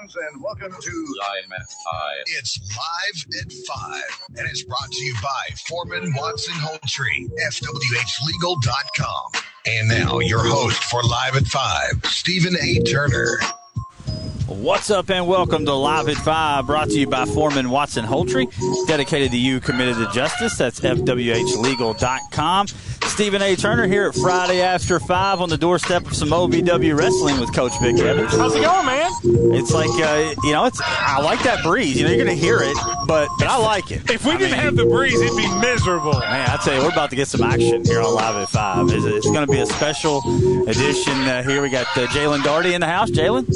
fans, and welcome to Live at 5. It's Live at 5, and it's brought to you by Foreman Watson Holdtree, FWHlegal.com. And now, your host for Live at 5, Stephen A. Turner. What's up, and welcome to Live at 5, brought to you by Foreman Watson Holdtree, dedicated to you, committed to justice. That's FWHlegal.com. Stephen A. Turner here at Friday After 5 on the doorstep of some OVW Wrestling with Coach Vic Evans. How's it going, man? It's like, I like that breeze. You're going to hear it, but I like it. If we didn't have the breeze, it'd be miserable. Man, I tell you, we're about to get some action here on Live at 5. It's going to be a special edition here. We got Jalen Daugherty in the house. Jalen?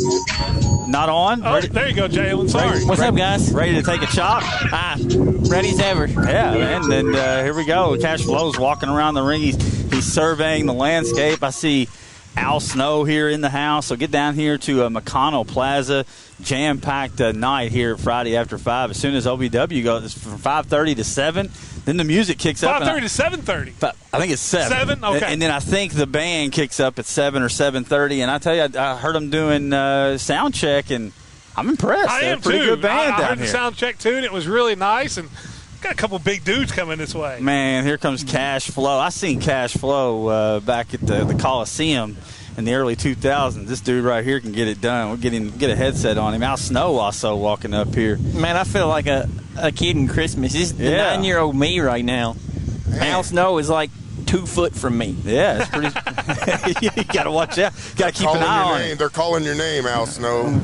Not on. Oh, there you go, Jalen. Sorry. What's up, guys? Ready to take a chop? Ready as ever. Yeah, man. And here we go. Cash Flow's walking around the ring. He's surveying the landscape. I see Al Snow here in the house. So get down here to McConnell Plaza. Jam-packed night here Friday After 5. As soon as OVW goes from 5:30 to 7, then the music kicks up. 5:30 to 7:30. I think it's 7. 7? Okay. And then I think the band kicks up at 7 or 7:30. And I tell you, I heard them doing sound check, and I'm impressed. I am, pretty too. good band I down heard here. the sound check, too, and it was really nice. And got a couple big dudes coming this way. Man, here comes Cash Flow. I seen Cash Flow back at the Coliseum in the early 2000s. This dude right here can get it done. We'll get a headset on him. Al Snow also walking up here. Man, I feel like a kid in Christmas. This is the 9-year-old me right now. Man. Al Snow is like 2 foot from me. Yeah, it's pretty. You got to watch out. Got to keep an eye on it. They're calling your name, Al Snow.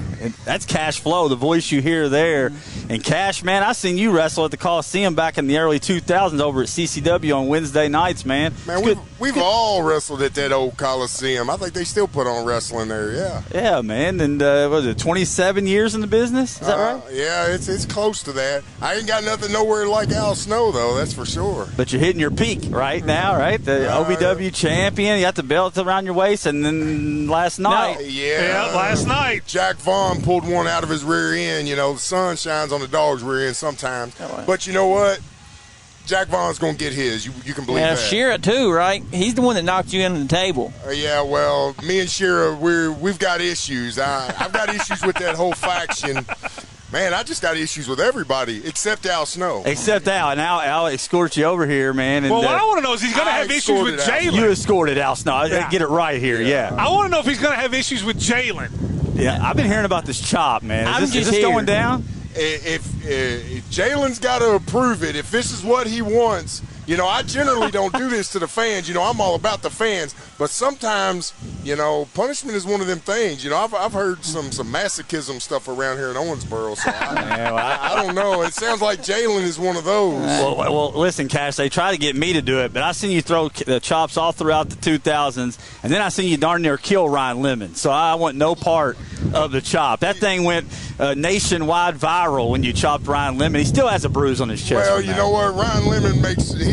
That's Cash Flow, the voice you hear there. And Cash, man, I seen you wrestle at the Coliseum back in the early 2000s over at CCW on Wednesday nights, man. Man, we've all wrestled at that old Coliseum. I think they still put on wrestling there, yeah. Yeah, man. And was it 27 years in the business? Is that right? Yeah, it's close to that. I ain't got nothing nowhere like Al Snow, though, that's for sure. But you're hitting your peak right now, right? The OVW champion. You got the belt around your waist, and then last night. Yeah, last night. Jack Vaughn pulled one out of his rear end. You know, the sun shines on the dog's rear end sometimes. Oh, wow. But you know what? Jack Vaughn's going to get his. You can believe that. Shearer, too, right? He's the one that knocked you into the table. Yeah, well, me and Shearer, we've got issues. I've got issues with that whole faction. Man, I just got issues with everybody except Al Snow. Except Al. And Al escorts you over here, man. And, well, what I want to know is he's going to have issues with Jalen. You escorted Al Snow. Yeah. Get it right here, yeah. I want to know if he's going to have issues with Jalen. Yeah, I've been hearing about this chop, man. Is this going down? If Jalen's got to approve it, if this is what he wants, you know, I generally don't do this to the fans. You know, I'm all about the fans. But sometimes, you know, punishment is one of them things. You know, I've heard some masochism stuff around here in Owensboro. So I don't know. It sounds like Jalen is one of those. Well, listen, Cash, they try to get me to do it, but I seen you throw the chops all throughout the 2000s, and then I seen you darn near kill Ryan Lemon. So I want no part of the chop. That thing went nationwide viral when you chopped Ryan Lemon. He still has a bruise on his chest. Well, you know what? Ryan Lemon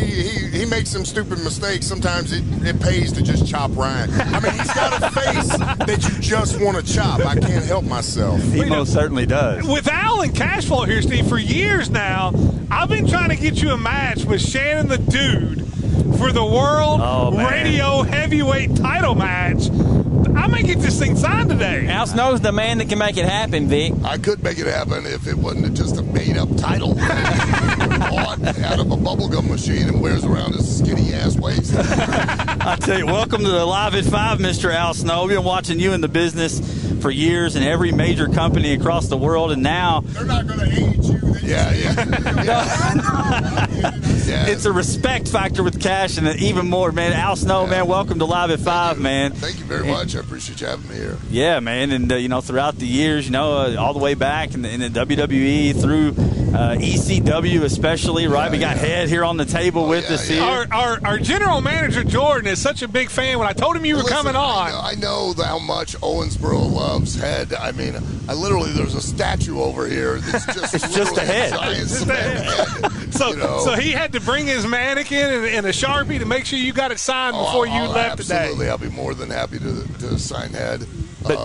he makes some stupid mistakes. Sometimes it pays to just chop Ryan. I mean, he's got a face that you just want to chop. I can't help myself. He most certainly does. With Al and Cashflow here, Steve, for years now, I've been trying to get you a match with Shannon the Dude for the World Radio Heavyweight title match. I may get this thing signed today. Al Snow's the man that can make it happen, Vic. I could make it happen if it wasn't just a made-up title bought out of a bubblegum machine and wears around his skinny-ass waist. I tell you, welcome to the Live at 5, Mr. Al Snow. We've been watching you in the business for years in every major company across the world, and now they're not going to age you. It's a respect factor with Cash, and even more, man. Al Snow, man, welcome to Live at 5, man. Thank you very much. I appreciate you having me here. Yeah, man, and you know, throughout the years, you know, all the way back in the WWE through ECW, especially, right? We got Head here on the table with us here. Our general manager Jordan is such a big fan. When I told him you were coming on, I know how much Owensboro loves Head. I mean, there's a statue over here that's just a head. Just a head. So he had to bring his mannequin and a Sharpie to make sure you got it signed before you left today. Absolutely, I'll be more than happy to sign Head. But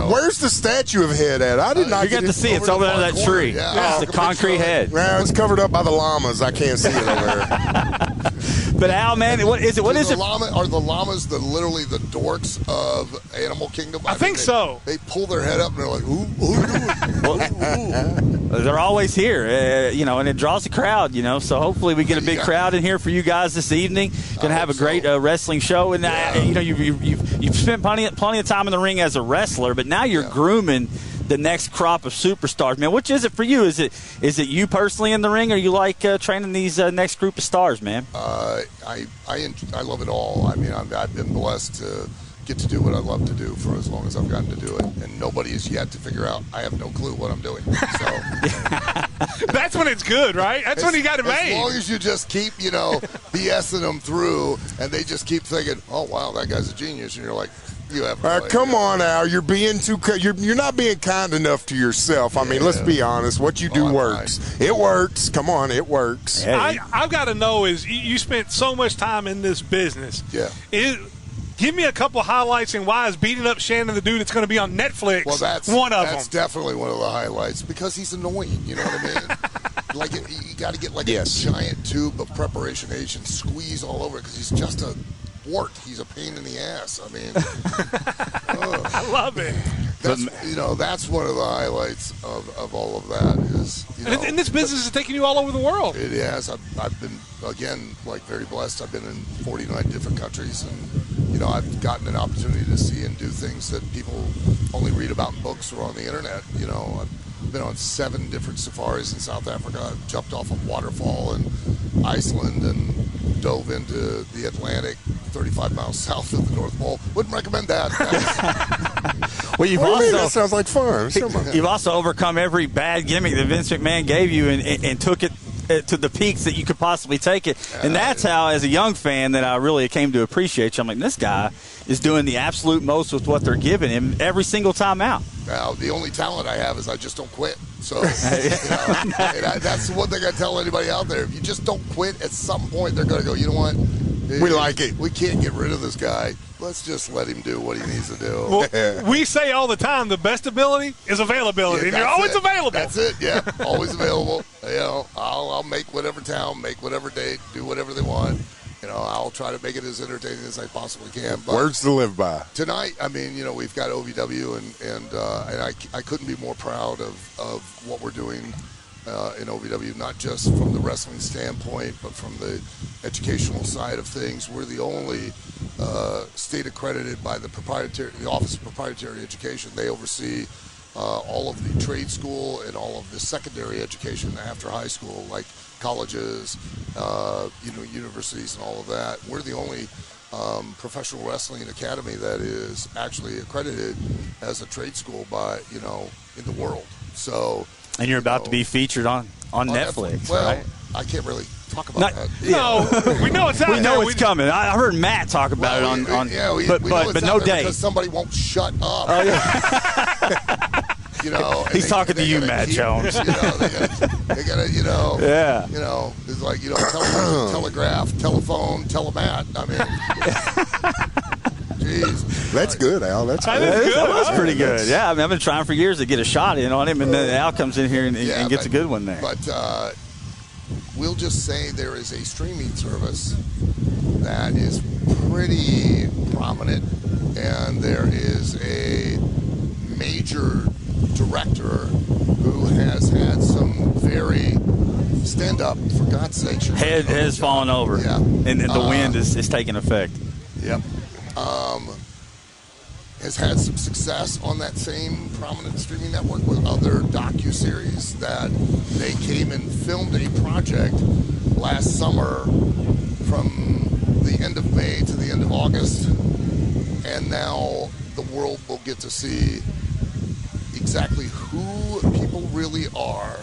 where's the statue of Head at? I did not get to see it. It's over there in that tree. Yeah. It's a concrete head. Well, it's covered up by the llamas. I can't see it over there. But Al, man, what is it? What is it? Are the llamas literally the dorks of Animal Kingdom? I think so. They pull their head up and they're like, "Who are you doing?" they're always here, and it draws a crowd, So hopefully we get a big crowd in here for you guys this evening. Going to have a great wrestling show, and you've spent plenty of time in the ring as a wrestler, but now you're grooming the next crop of superstars, man. Which is it for you? Is it you personally in the ring, or you like training these next group of stars, man? I love it all. I mean, I've been blessed to get to do what I love to do for as long as I've gotten to do it, and nobody has yet to figure out. I have no clue what I'm doing. So that's when it's good, right? That's when you got it made. As long as you just keep, BSing them through, and they just keep thinking, "Oh wow, that guy's a genius," and you're like, "You have." All right, come on, Al. You're being you're not being kind enough to yourself. I mean, let's be honest. What you do works. Right. It works. Come on, it works. Hey. I've got to know is you spent so much time in this business. Yeah. Give me a couple highlights and why is beating up Shannon the dude that's going to be on Netflix one of them. That's definitely one of the highlights because he's annoying. You know what I mean? Like you got to get a giant tube of preparation H and squeeze all over it because he's just a wart. He's a pain in the ass. I mean, I love it. That's one of the highlights of all of that is. And this business is taking you all over the world. It has. I've been very blessed. I've been in 49 different countries and. I've gotten an opportunity to see and do things that people only read about in books or on the internet. I've been on 7 different safaris in South Africa. I've jumped off a waterfall in Iceland and dove into the Atlantic 35 miles south of the North Pole. Wouldn't recommend that. Well, that sounds like fun. You've also overcome every bad gimmick that Vince McMahon gave you and took it to the peaks that you could possibly take it. And that's how, as a young fan, that I really came to appreciate you. I'm like, this guy is doing the absolute most with what they're giving him every single time out. Now, the only talent I have is I just don't quit. So that's the one thing I tell anybody out there. If you just don't quit, at some point they're going to go, you know what? We like it. We can't get rid of this guy. Let's just let him do what he needs to do. Well, we say all the time the best ability is availability, and you're always available. That's it, yeah. Always available. I'll make whatever town, make whatever date, do whatever they want. I'll try to make it as entertaining as I possibly can. But words to live by. Tonight, I mean, we've got OVW, and I couldn't be more proud of what we're doing in OVW, not just from the wrestling standpoint, but from the educational side of things. We're the only state accredited by the Office of Proprietary Education. They oversee all of the trade school and all of the secondary education after high school, like colleges, universities, and all of that. We're the only professional wrestling academy that is actually accredited as a trade school by in the world. So. And you're about to be featured on Netflix, right? I can't really talk about that. No, we know it's out there. We know it's coming. I heard Matt talk about it on. But no date because somebody won't shut up. Oh, yeah. He's talking to you, Matt Jones. They gotta, Yeah. It's like telegraph, telephone, telemat. I mean. Jeez. That's good, Al. That was pretty good. Yeah, I mean, I've been trying for years to get a shot in on him, and then Al comes in here and gets a good one there. But we'll just say there is a streaming service that is pretty prominent, and there is a major director who has had some very stand-up, for God's sake. Head has fallen over, and the wind is taking effect. Yep. Has had some success on that same prominent streaming network with other docuseries that they came and filmed a project last summer from the end of May to the end of August, and now the world will get to see exactly who people really are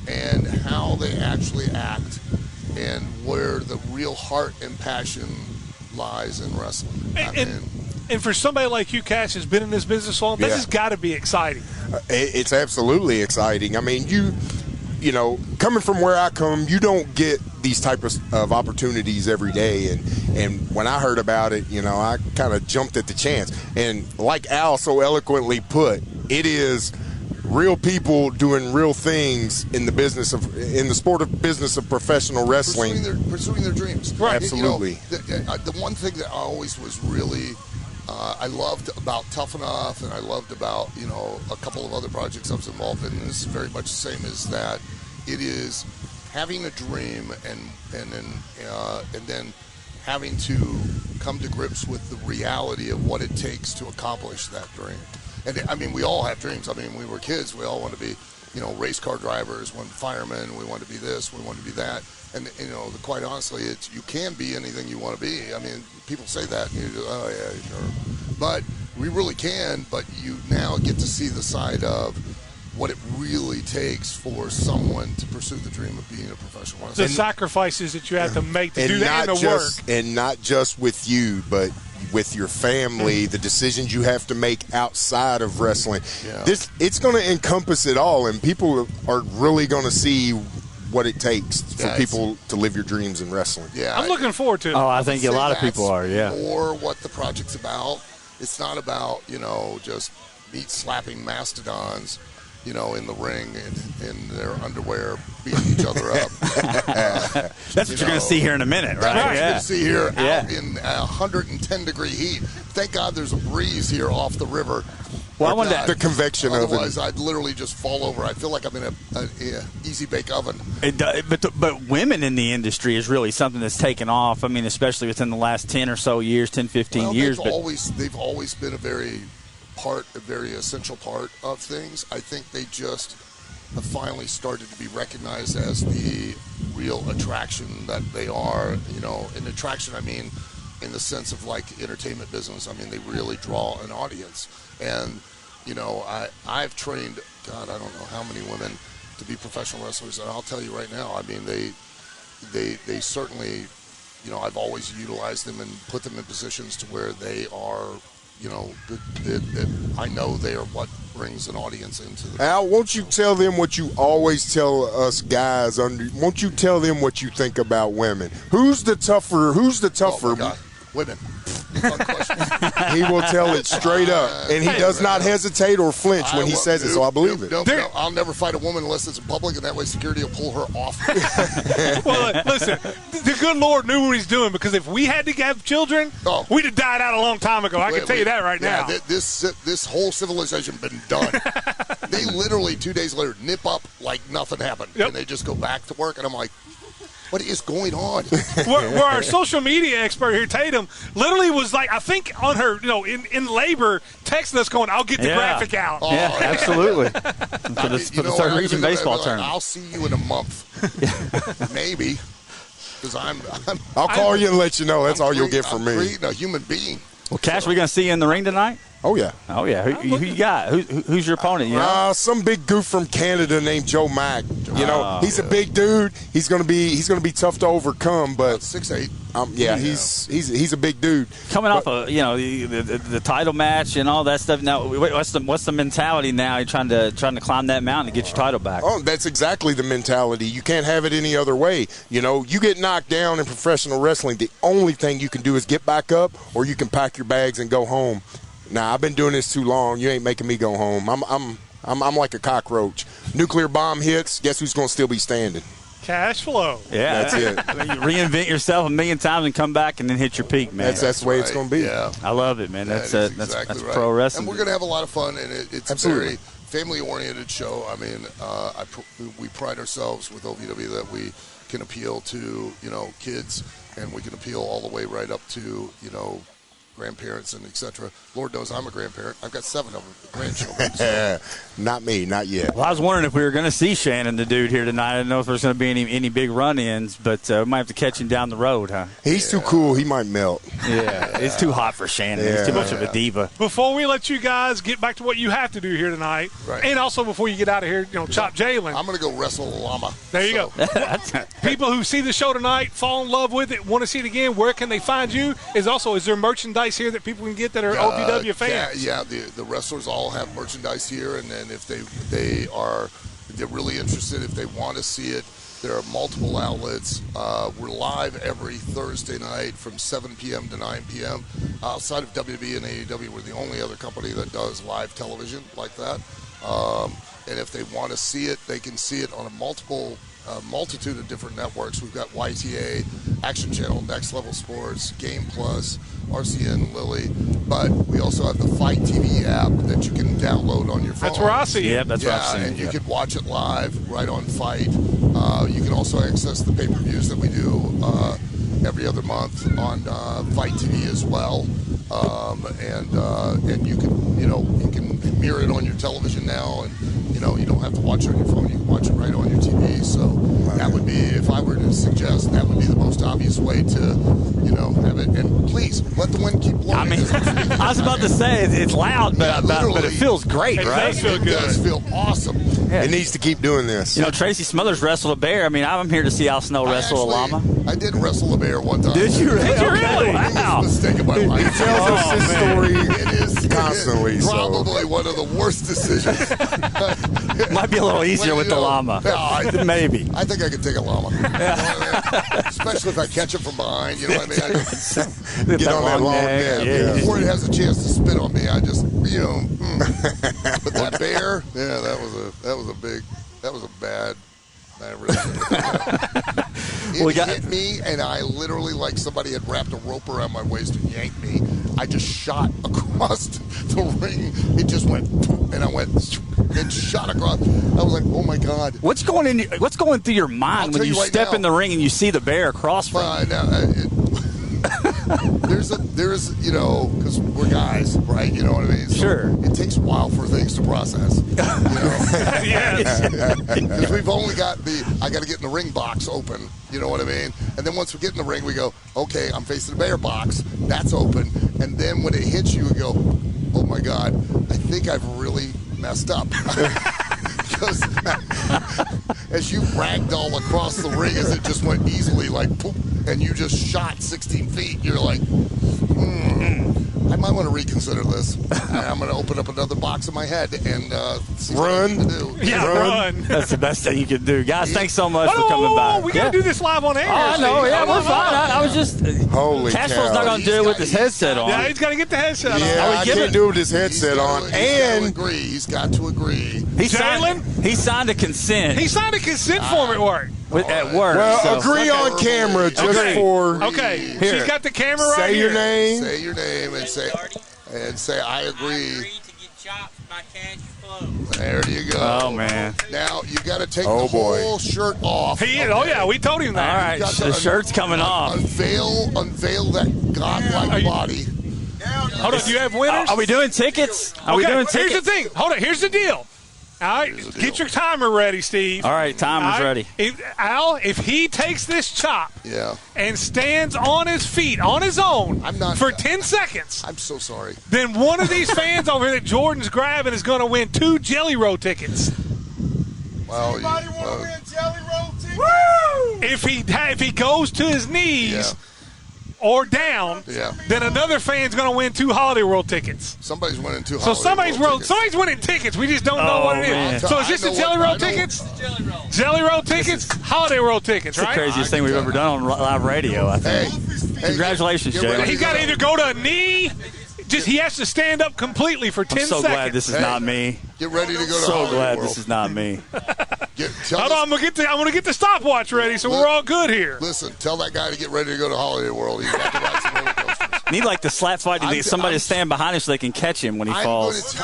and how they actually act and where the real heart and passion lies in wrestling. And for somebody like you, Cash, has been in this business so long, this has got to be exciting. It's absolutely exciting. I mean, coming from where I come, you don't get these type of opportunities every day. And when I heard about it, I kind of jumped at the chance. And like Al so eloquently put, it is real people doing real things in the sport of business of professional wrestling, pursuing their dreams. Right. Absolutely. The one thing that always was really I loved about Tough Enough, and I loved about, you know, a couple of other projects I was involved in. This is very much the same as that. It is having a dream and then having to come to grips with the reality of what it takes to accomplish that dream. And I mean, we all have dreams. I mean, when we were kids, we all want to be, you know, race car drivers, one firemen, we want to be this, we want to be that. And, you know, quite honestly, you can be anything you want to be. I mean, people say that, and you go, oh, yeah, sure. But we really can, but you now get to see the side of what it really takes for someone to pursue the dream of being a professional wrestler. The sacrifices that you have to make to do that and the work. And not just with you, but with your family, the decisions you have to make outside of wrestling. Yeah. It's going to encompass it all, and people are really going to see what it takes for people to live your dreams in wrestling. Yeah, I'm looking forward to it. Oh, I think a lot of people are, yeah. Or what the project's about. It's not about, you know, just meat slapping mastodons, you know, in the ring in their underwear beating each other up. That's what you're going to see here in a minute, right? That's what you're going to see here out in 110-degree heat. Thank God there's a breeze here off the river. Well, I wanted the convection oven. Otherwise, I'd literally just fall over. I feel like I'm in an easy bake oven. But women in the industry is really something that's taken off. I mean, especially within the last 10 or so years, 10, 15 years. They've always been a very essential part of things. I think they just have finally started to be recognized as the real attraction that they are. You know, an attraction, I mean, in the sense of like entertainment business. I mean, they really draw an audience. And, you know, I've trained, God, I don't know how many women to be professional wrestlers. And I'll tell you right now, I mean, they certainly, you know, I've always utilized them and put them in positions to where they are, you know, that I know they are what brings an audience into the. Al, won't you tell them what you always tell us guys? Won't you tell them what you think about women? Who's the tougher? Oh my God. Women. He will tell it straight up, and he does not hesitate or flinch when he says it, so I believe it. No, I'll never fight a woman unless it's in public, and that way security will pull her off. Well, listen, the good Lord knew what he's doing, because if we had to have children, we'd have died out a long time ago. I can tell you that right now. This whole civilization been done. They literally 2 days later nip up like nothing happened, and they just go back to work, and I'm like, what is going on? Where our social media expert here, Tatum, literally was like, I think on her, you know, in labor, texting us going, I'll get the graphic out. Oh, yeah, absolutely. For the third region baseball tournament. I'll see you in a month. Maybe. Because I'll call you and let you know. That's all you'll get from me. I'm a human being. Well, Cash, we going to see you in the ring tonight? Oh, yeah. Oh, yeah. Who you got? Who's your opponent? You know? Some big goof from Canada named Joe Mack. You know, he's a big dude. He's gonna be tough to overcome. But 6'8". He's a big dude. Coming off of, you know, the title match and all that stuff. Now, what's the mentality now? You're trying to climb that mountain to get your title back. Oh, that's exactly the mentality. You can't have it any other way. You know, you get knocked down in professional wrestling, the only thing you can do is get back up, or you can pack your bags and go home. Nah, I've been doing this too long. You ain't making me go home. I'm like a cockroach. Nuclear bomb hits. Guess who's going to still be standing? Cash flow. Yeah, that's it. You reinvent yourself a million times and come back and then hit your peak, man. That's the way it's going to be. Yeah. I love it, man. That's exactly right. pro wrestling. And we're going to have a lot of fun, and it's Absolutely. a very family-oriented show. I mean, we pride ourselves with OVW that we can appeal to, you know, kids, and we can appeal all the way right up to, you know, grandparents and etc. Lord knows I'm a grandparent. I've got 7 of them, grandchildren. So. Not me, not yet. Well, I was wondering if we were going to see Shannon, the dude, here tonight. I didn't know if there's going to be any big run-ins, but we might have to catch him down the road, huh? He's too cool. He might melt. Yeah, it's too hot for Shannon. He's too much of a diva. Before we let you guys get back to what you have to do here tonight, and also before you get out of here, you know, chop Jalen. I'm going to go wrestle a llama. There you go. People who see the show tonight, fall in love with it, want to see it again, where can they find you? Is there merchandise here that people can get that are OVW fans? Yeah, the wrestlers all have merchandise here, and then if they're really interested, if they want to see it, there are multiple outlets. We're live every Thursday night from 7 p.m. to 9 p.m. Outside of WWE and AEW, we're the only other company that does live television like that. And if they want to see it, they can see it on multiple a multitude of different networks. We've got YTA, Action Channel, Next Level Sports, Game Plus, RCN, Lily, but we also have the Fight TV app that you can download on your phone. That's where I see it. Yeah, that's what I've seen. And you can watch it live right on Fight. You can also access the pay-per-views that we do every other month on Fight TV as well. And you can mirror it on your television now, and you don't have to watch it on your phone. You can watch it right on your TV. So that would be, if I were to suggest, that would be the most obvious way to have it. And please let the wind keep blowing. I mean, I was about to say it's loud, but it feels great, right? It does feel awesome. Yeah. It needs to keep doing this. Tracy Smothers wrestled a bear. I mean, I'm here to see Al Snow wrestle a llama. I did wrestle a bear one time. Did you really? Wow. It was a mistake of my life. He tells us this story constantly. It is probably one of the worst decisions. Might be a little easier with the llama. No, maybe. I think I could take a llama. Especially if I catch it from behind. You know what I mean? Get on that long neck. Yeah. Before it has a chance to spit on me, I just, But that bear, that was a bad. It hit me, and I literally, like somebody had wrapped a rope around my waist and yanked me. I just shot across the ring. It just went, and I went, it shot across. I was like, oh my God. What's going through your mind when you step in the ring and you see the bear across from you? There's because we're guys, right? You know what I mean? So sure. It takes a while for things to process. Yes. Because we've only got I got to get in the ring box open. You know what I mean? And then once we get in the ring, we go, okay, I'm facing the bear box. That's open. And then when it hits you, we go, oh my God, I think I've really messed up. Because as you ragdoll across the ring, as it just went easily, like poop, and you just shot 16 feet, you're like, I might want to reconsider this. I'm going to open up another box in my head and see what I need to do. Yeah, run. That's the best thing you can do. Guys, thanks so much for coming by. We got to do this live on air. Oh, I know. Yeah, we're fine. I was just... Holy cow. Cashflow's not going to do it with his headset on. Yeah, he's got to get the headset on. Yeah, I can't do it with his headset on. He's got to agree. He signed a consent. He signed a consent form at work. At work. Well, agree on camera just for... Okay, Here. She's got the camera right Say here. your name. Say your name and say I agree. To get chopped by cash flow. There you go. Oh, man. Now, you got to take the whole shirt off. He is. Oh, yeah, we told him that. All right, the shirt's coming off. Unveil that godlike body. Hold on, do you have winners? Are we doing tickets? Here's the thing. Hold on, here's the deal. All right, get your timer ready, Steve. All right, timer's ready. If he takes this chop and stands on his feet on his own for 10 seconds. I'm so sorry. Then one of these fans over here that Jordan's grabbing is going to win 2 Jelly Roll tickets. Well, Anybody want to win Jelly Roll tickets? Woo! If he goes to his knees or down, then another fan's going to win 2 Holiday World tickets. Somebody's winning 2 So Holiday World tickets. somebody's winning tickets. We just don't know what it is. Man. So is this the Jelly Roll tickets? Jelly Roll tickets, Holiday World tickets, It's right? the craziest thing we've ever done on live radio, I think. Congratulations, Jalen. He's got to either go to a knee. He has to stand up completely for 10 seconds. I'm so glad this is not me. Get ready to go to So Holiday glad World. this is not me. Hold on, I'm gonna get the stopwatch ready, so we're all good here. Listen, tell that guy to get ready to go to Holiday World. He's got to ride some roller coasters. Need like the slap fight to get somebody to stand behind him so they can catch him when he falls.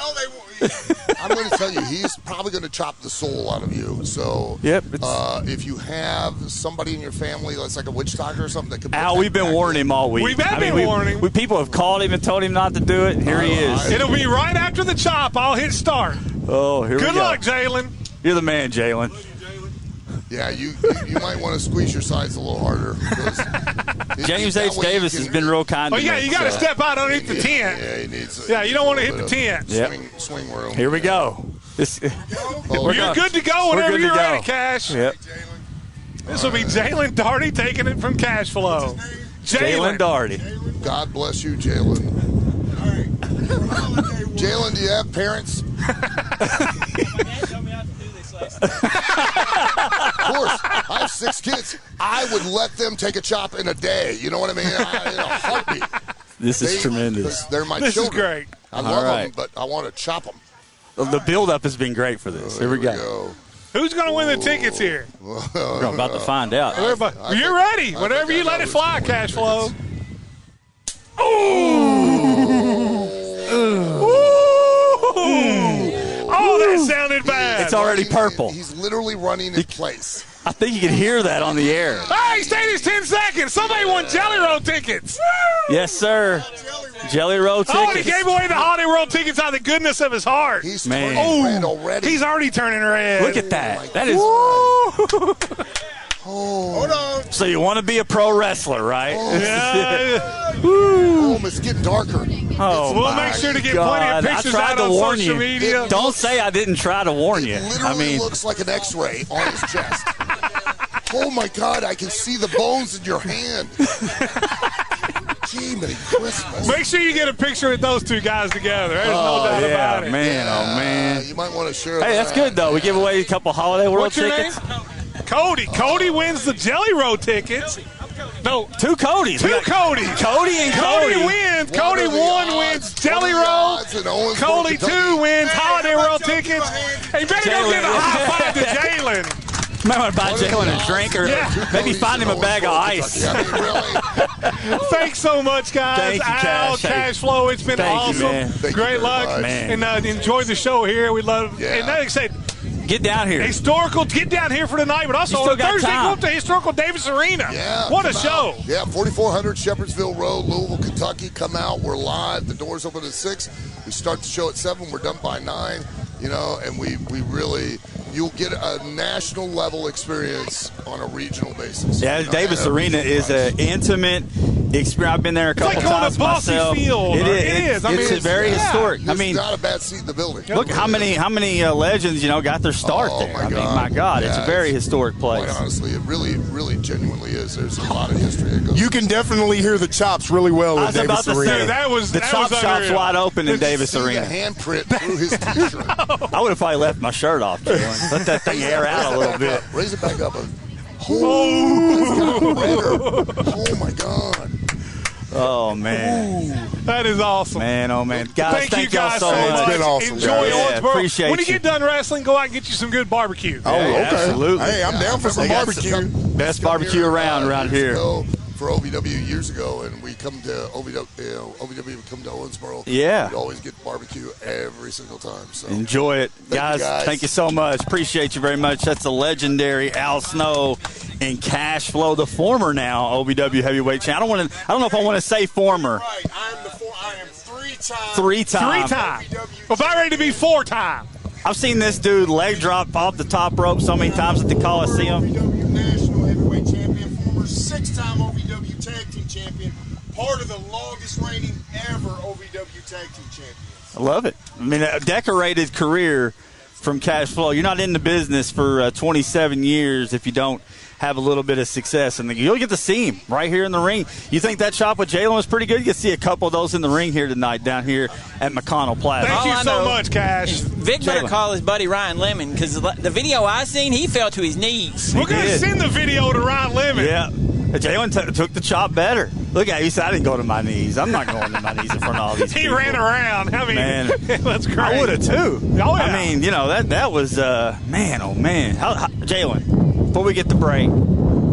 I'm going to tell you, he's probably going to chop the soul out of you. So, if you have somebody in your family that's like a witch doctor or something that could. Al, we've been warning him all week. We've been warning him. People have called him and told him not to do it. Here he is. It'll be right after the chop. I'll hit start. Oh, here we go. Good luck, Jalen. You're the man, Jalen. Yeah, you might want to squeeze your sides a little harder. James H. Davis has been real kind to me. You got to step out underneath the tent. Yeah, he needs. You don't want to hit the tent. Swing room. Here we go. You're good to go whenever you're ready, Cash. Yep. This will be Jalen Daugherty taking it from Cash Flow. Jalen Daugherty. God bless you, Jalen. Jalen, do you have parents? Of course. I have 6 kids. I would let them take a chop in a day. You know what I mean? In a heartbeat. This is tremendous. They're my This children. is great. I love them, but I want to chop them. The build-up has been great for this. Here we go. Who's going to win the tickets here? We're about to find out. You're ready. Whenever you let it fly, Cash Flow. Oh, that sounded bad. It's already purple. He's literally running in place. I think you can hear that on the air. Hey, stay these 10 seconds. Somebody won Jelly Roll tickets. Yes, sir. Jelly Roll tickets. Oh, and he gave away the Holiday World tickets out of the goodness of his heart. He's turning red already. He's already turning red. Look at that. That is. Hold on. So you want to be a pro wrestler, right? Yeah. Oh, it's getting darker. Oh, we'll make sure to get plenty of pictures out on social media. Don't say I didn't try to warn you. It literally looks like an X-ray on his chest. Oh, my God, I can see the bones in your hand. Gee, Merry Christmas. Make sure you get a picture with those two guys together. There's no doubt about it. Man. You might want to share Hey, that's good, though. We give away a couple Holiday World tickets. Name? Cody. Cody wins the Jelly Roll tickets. No. Two Codys. Cody. Cody and Cody wins. Cody 1 wins Jelly Roll. Cody 2 wins Holiday World tickets. Hey, you better go give a high five to Jalen. Might want to buy Jalen a drink or maybe find him a bag of ice. Thanks so much, guys. Thank you, Al, Cash Flow, it's been awesome. Great luck. Man. And enjoy the show here. We love it. And like I said, get down here. Historical, get down here for tonight, but also on Thursday, go up to Historical Davis Arena. Yeah, what a show. Yeah, 4400 Shepherdsville Road, Louisville, Kentucky. Come out. We're live. The doors open at 6. We start the show at 7. We're done by 9. And we really, you'll get a national level experience on a regional basis. Yeah, Davis Arena is an intimate experience. I've been there a couple times myself. Field. It is. It's very historic. It's not a bad seat in the building. Look how many legends got their start there. My God, it's a very historic place. Quite honestly, it really, really, genuinely is. There's a lot of history that goes. You can definitely hear the chops really well in Davis Arena. The chop shop's wide open in Davis Arena. The handprint through his T-shirt. I would have probably left my shirt off. Let that thing air out a little bit. Raise it back up. Oh my God. Oh, man. That is awesome. Man, oh, man. Guys, thank you all so much. It's been awesome. Enjoy Owensboro. Appreciate when you get done wrestling, go out and get you some good barbecue. Oh, okay. Absolutely. Hey, I'm down for some barbecue. Best barbecue around here. For OVW years ago, and we come to OVW would come to Owensboro. Yeah. We'd always get barbecue every single time. So enjoy it. Guys, thank you so much. Appreciate you very much. That's the legendary Al Snow and Cash Flow, the former now OVW heavyweight champ. I don't know if I want to say former. Right. I am 3-time. 3-time. Well, about ready to be 4-time. I've seen this dude leg drop off the top rope so many times at the Coliseum. OVW National Heavyweight Champion, former 6-time OVW Tag Team Champion, part of the longest reigning ever OVW Tag Team Champions. I love it. I mean, a decorated career from Cash Flow. You're not in the business for 27 years if you don't have a little bit of success. And you'll get to see him right here in the ring. You think that shot with Jalen was pretty good? You can see a couple of those in the ring here tonight down here at McConnell Plaza. Thank you so much, Cash. Vic better call his buddy Ryan Lemon, because the video I seen, he fell to his knees. We're going to send the video to Ryan Lemon. Yeah. Jalen took the chop better. Look at him. He said, I didn't go to my knees. I'm not going to my knees in front of all these people. He ran around. I mean, man, that's great. I would have, too. Oh, yeah. I mean, that was, man, oh, man. Jalen, before we get the break,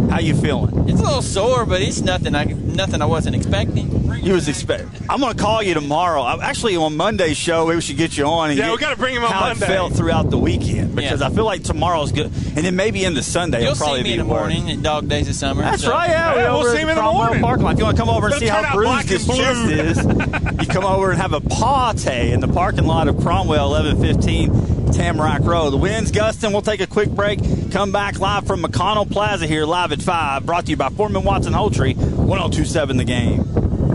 how you feeling? It's a little sore, but it's nothing I wasn't expecting. You was expecting. I'm going to call you tomorrow. Actually, on Monday's show, maybe we should get you on. And we got to bring him on Monday. How it felt throughout the weekend, because I feel like tomorrow's good. And then maybe into Sunday, You'll probably see me in the morning at Dog Days of Summer. That's right, yeah. We'll see him in the morning. Parking lot. If you want to come over and see how bruised his chest is, you come over and have a party in the parking lot of Cromwell, 1115 Tamarack Road. The wind's gusting. We'll take a quick break. Come back live from McConnell Plaza here, live at 5. Brought to you by Foreman Watson Holtree, 1027 The Game.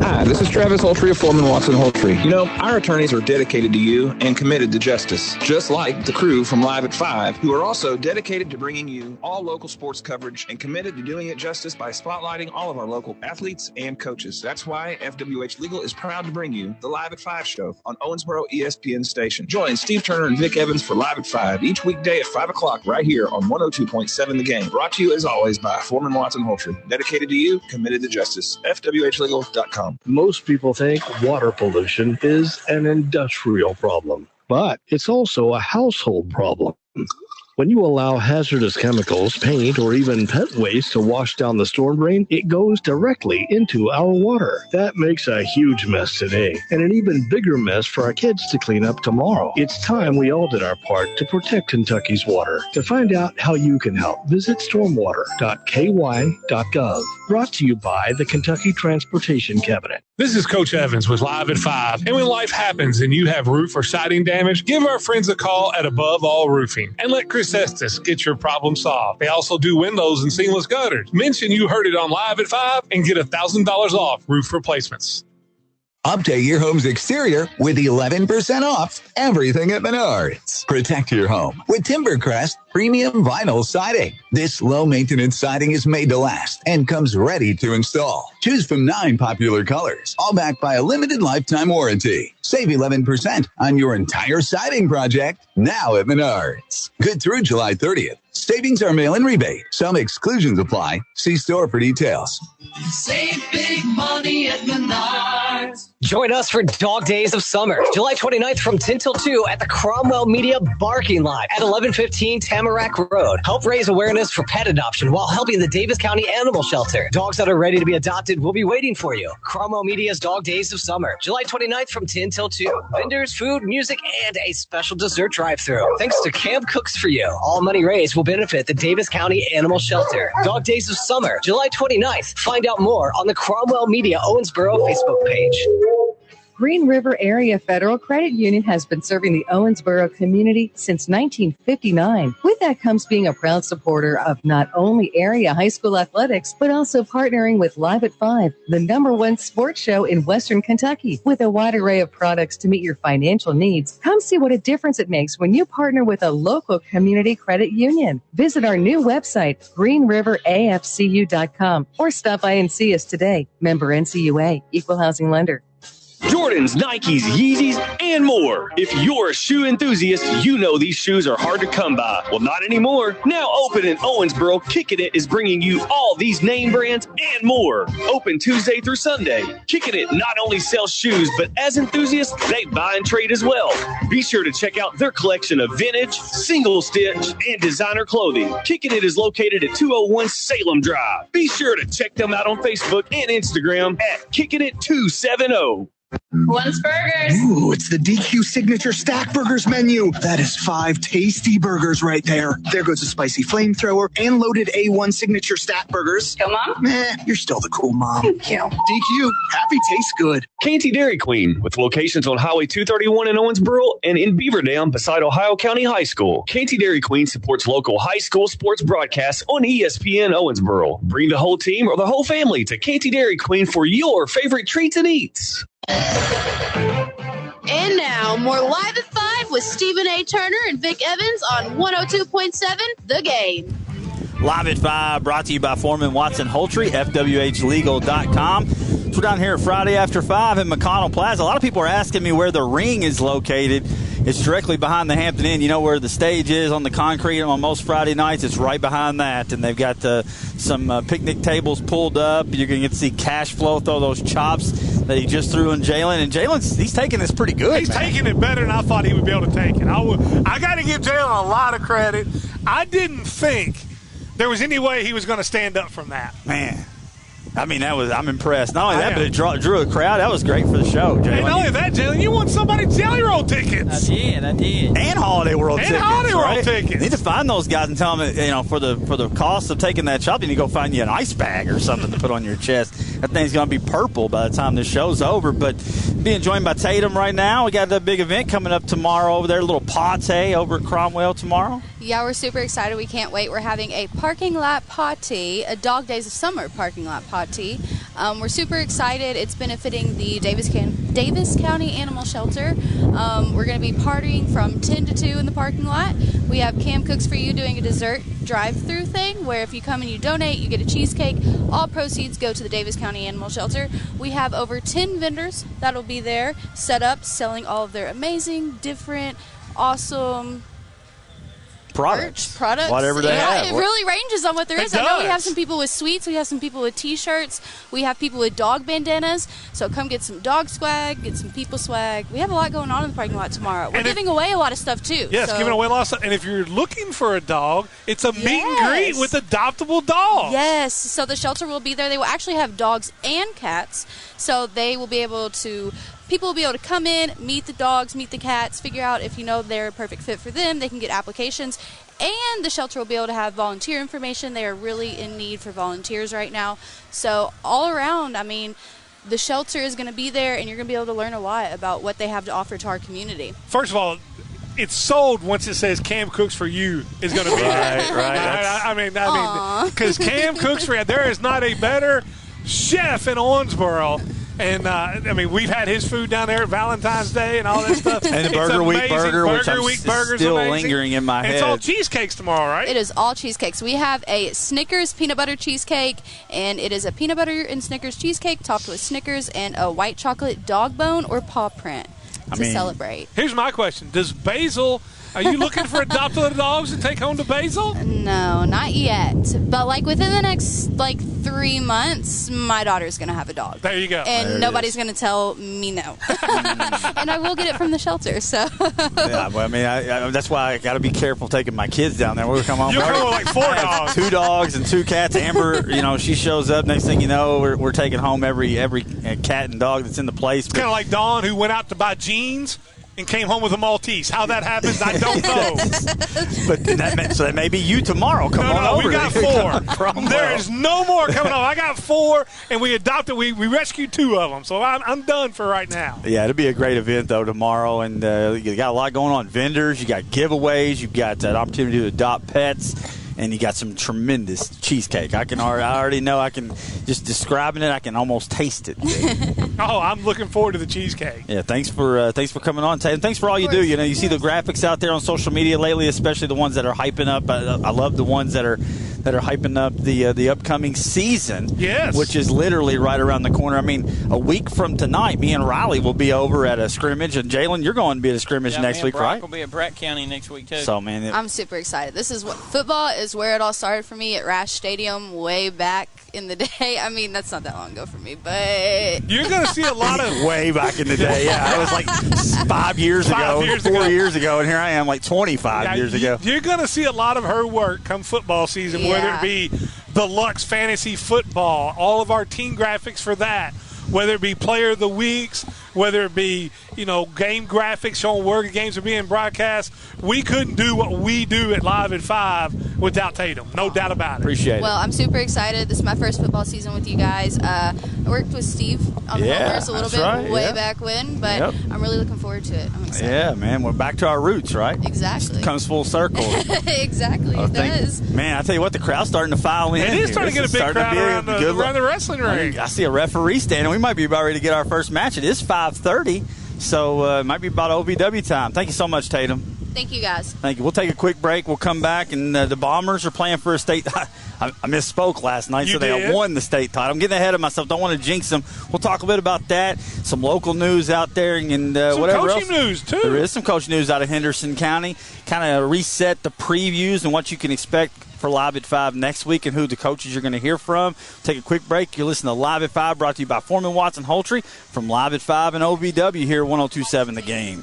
Hi, this is Travis Holtree of Foreman Watson Holtree. You know, our attorneys are dedicated to you and committed to justice, just like the crew from Live at 5, who are also dedicated to bringing you all local sports coverage and committed to doing it justice by spotlighting all of our local athletes and coaches. That's why FWH Legal is proud to bring you the Live at 5 show on Owensboro ESPN station. Join Steve Turner and Vic Evans for Live at 5 each weekday at 5 o'clock right here on 102.7 The Game. Brought to you, as always, by Foreman Watson Holtree. Dedicated to you, committed to justice. FWHlegal.com. Most people think water pollution is an industrial problem, but it's also a household problem. When you allow hazardous chemicals, paint, or even pet waste to wash down the storm drain, it goes directly into our water. That makes a huge mess today, and an even bigger mess for our kids to clean up tomorrow. It's time we all did our part to protect Kentucky's water. To find out how you can help, visit stormwater.ky.gov. Brought to you by the Kentucky Transportation Cabinet. This is Coach Evans with Live at 5. And when life happens and you have roof or siding damage, give our friends a call at Above All Roofing and let Chris Estes get your problem solved. They also do windows and seamless gutters. Mention you heard it on Live at 5 and get $1,000 off roof replacements. Update your home's exterior with 11% off everything at Menards. Protect your home with Timbercrest premium vinyl siding. This low-maintenance siding is made to last and comes ready to install. Choose from 9 popular colors, all backed by a limited lifetime warranty. Save 11% on your entire siding project now at Menards. Good through July 30th. Savings are mail-in rebate. Some exclusions apply. See store for details. Save big money at Menards. Join us for Dog Days of Summer, July 29th from 10 till 2 at the Cromwell Media Barking Lot at 1115 Tamarack Road. Help raise awareness for pet adoption while helping the Davis County Animal Shelter. Dogs that are ready to be adopted will be waiting for you. Cromwell Media's Dog Days of Summer, July 29th from 10 till 2. Vendors, food, music, and a special dessert drive-thru. Thanks to Camp Cooks For You. All money raised will benefit the Davis County Animal Shelter. Dog Days of Summer, July 29th. Find out more on the Cromwell Media Owensboro Facebook page. Green River Area Federal Credit Union has been serving the Owensboro community since 1959. With that comes being a proud supporter of not only area high school athletics, but also partnering with Live at 5, the #1 sports show in Western Kentucky. With a wide array of products to meet your financial needs, come see what a difference it makes when you partner with a local community credit union. Visit our new website, greenriverafcu.com, or stop by and see us today. Member NCUA, Equal Housing Lender. Jordans, Nikes, Yeezys, and more. If you're a shoe enthusiast, you know these shoes are hard to come by. Well, not anymore. Now open in Owensboro, Kickin' It is bringing you all these name brands and more. Open Tuesday through Sunday. Kickin' It not only sells shoes, but as enthusiasts, they buy and trade as well. Be sure to check out their collection of vintage, single stitch, and designer clothing. Kickin' It is located at 201 Salem Drive. Be sure to check them out on Facebook and Instagram at Kickin' It 270. One's Burgers. Ooh, it's the DQ Signature Stack Burgers menu. That is 5 tasty burgers right there. There goes a spicy flamethrower and loaded A1 Signature Stack Burgers. Go, Mom. You're still the cool mom. Thank you. DQ, happy tastes good. Canty Dairy Queen, with locations on Highway 231 in Owensboro and in Beaver Dam beside Ohio County High School. Canty Dairy Queen supports local high school sports broadcasts on ESPN Owensboro. Bring the whole team or the whole family to Canty Dairy Queen for your favorite treats and eats. And now, more Live at 5 with Stephen A. Turner and Vic Evans on 102.7 The Game. Live at 5, brought to you by Foreman Watson Holtry, FWHlegal.com. So we're down here Friday after 5 in McConnell Plaza. A lot of people are asking me where the ring is located. It's directly behind the Hampton Inn. You know where the stage is on the concrete on most Friday nights? It's right behind that. And they've got some picnic tables pulled up. You're going to get to see Cash Flow throw those chops that he just threw in Jalen. And he's taking this pretty good. He's taking it better than I thought he would be able to take it. I got to give Jalen a lot of credit. I didn't think there was any way he was going to stand up from that. Man. I mean, I'm impressed. Not only that, but it drew a crowd. That was great for the show, Jalen. And not only that, Jalen, you won somebody Jelly Roll tickets. I did. And Holiday World tickets. And Holiday World tickets. You need to find those guys and tell them, for the cost of taking that shop, you need to go find you an ice bag or something to put on your chest. That thing's going to be purple by the time this show's over. But being joined by Tatum right now. We got a big event coming up tomorrow over there, a little party over at Cromwell tomorrow. Yeah, we're super excited. We can't wait. We're having a parking lot party, a Dog Days of Summer parking lot party. We're super excited. It's benefiting the Davis County Animal Shelter. We're going to be partying from 10 to 2 in the parking lot. We have Cam Cooks For You doing a dessert drive-through thing where if you come and you donate, you get a cheesecake. All proceeds go to the Davis County Animal Shelter. We have over 10 vendors that'll be there set up selling all of their amazing, different, awesome products. Whatever they have. It really ranges on what there is. I know we have some people with sweets. We have some people with T-shirts. We have people with dog bandanas. So come get some dog swag, get some people swag. We have a lot going on in the parking lot tomorrow. We're giving away a lot of stuff, too. Yes, giving away a lot of stuff. And if you're looking for a dog, it's a meet and greet with adoptable dogs. Yes. So the shelter will be there. They will actually have dogs and cats. So they will be able to... People will be able to come in, meet the dogs, meet the cats, figure out if they're a perfect fit for them. They can get applications. And the shelter will be able to have volunteer information. They are really in need for volunteers right now. So all around, the shelter is going to be there, and you're going to be able to learn a lot about what they have to offer to our community. First of all, it's sold once it says Cam Cooks for You is going to be there. Right. Because Cam Cooks for You, there is not a better chef in Owensboro. And, we've had his food down there at Valentine's Day and all that stuff. And the Burger Week burger, which I'm still lingering in my head. It's all cheesecakes tomorrow, right? It is all cheesecakes. We have a Snickers peanut butter cheesecake, and it is a peanut butter and Snickers cheesecake topped with Snickers and a white chocolate dog bone or paw print to celebrate. Here's my question. Does Basil... Are you looking for adoptable dogs to take home to Basil? No, not yet. But within the next 3 months, my daughter's going to have a dog. There you go. And nobody's going to tell me no. And I will get it from the shelter. So. Yeah, well, that's why I got to be careful taking my kids down there. We come home. You're going with 4 dogs. 2 dogs and 2 cats. Amber, she shows up. Next thing you know, we're taking home every cat and dog that's in the place. It's kind of like Dawn, who went out to buy jeans and came home with a Maltese. How that happens, I don't know. But that may be you tomorrow. Come on over. We got 4. There is no more coming home. I got 4, and we adopted. We rescued 2 of them, so I'm done for right now. Yeah, it'll be a great event though tomorrow, and you got a lot going on. Vendors, you got giveaways, you've got an opportunity to adopt pets. And you got some tremendous cheesecake. I already know. I can just describing it. I can almost taste it. I'm looking forward to the cheesecake. Yeah, thanks for coming on, Tatum. Thanks for all you do. You see the graphics out there on social media lately, especially the ones that are hyping up. I love the ones that are hyping up the upcoming season. Yes, which is literally right around the corner. A week from tonight, me and Riley will be over at a scrimmage, and Jalen, you're going to be at a scrimmage next week, right? We'll be at Brett County next week too. So man, I'm super excited. This is what football is. Where it all started for me at Rash Stadium way back in the day. That's not that long ago for me, but you're going to see a lot of way back in the day. Yeah, it was like 5 years ago, 4 years ago, and here I am, 25 years ago. You're going to see a lot of her work come football season, whether it be the Lux Fantasy Football, all of our team graphics for that. Whether it be Player of the Weeks, whether it be, game graphics showing where games are being broadcast, we couldn't do what we do at Live at 5 without Tatum. No doubt about it. Appreciate it. Well, I'm super excited. This is my first football season with you guys. I worked with Steve on the Homers a little bit way back when, but I'm really looking forward to it. I'm excited. Yeah, man. We're back to our roots, right? Exactly. It comes full circle. Exactly. It does. Man, I tell you what, the crowd's starting to file in. It is starting to get a big crowd around the wrestling ring. I see a referee standing. We might be about ready to get our first match. It is 5:30, so it might be about OVW time. Thank you so much, Tatum. Thank you, guys. Thank you. We'll take a quick break. We'll come back, and the Bombers are playing for a state. I misspoke last night, they won the state title. I'm getting ahead of myself. Don't want to jinx them. We'll talk a bit about that. Some local news out there, and whatever else. Some coaching news, too. There is some coaching news out of Henderson County. Kind of reset the previews and what you can expect for Live at 5 next week and who the coaches you're going to hear from. Take a quick break. You're listening to Live at 5, brought to you by Foreman Watson Holtry from Live at 5 and OVW here at 102.7 The Game.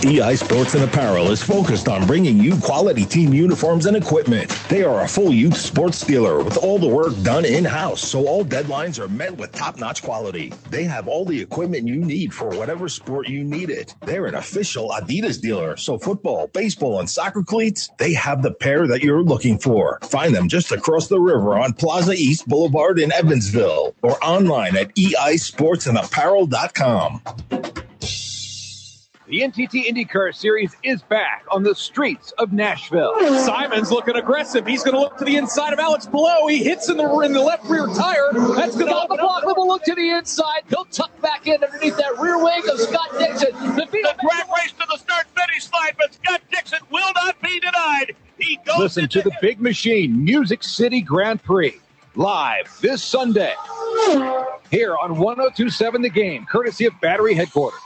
EI Sports and Apparel is focused on bringing you quality team uniforms and equipment. They are a full youth sports dealer with all the work done in-house, so all deadlines are met with top-notch quality. They have all the equipment you need for whatever sport you need it. They're an official Adidas dealer, so football, baseball, and soccer cleats, they have the pair that you're looking for. Find them just across the river on Plaza East Boulevard in Evansville or online at eisportsandapparel.com. The NTT IndyCar Series is back on the streets of Nashville. Simon's looking aggressive. He's going to look to the inside of Alex Below. He hits in the left rear tire. That's going to open the block. Will look to the inside. He'll tuck back in underneath that rear wing of Scott Dixon. The drag race to the start-finish line, but Scott Dixon will not be denied. He goes. Listen to the Big Machine Music City Grand Prix live this Sunday here on 102.7 The Game, courtesy of Battery Headquarters.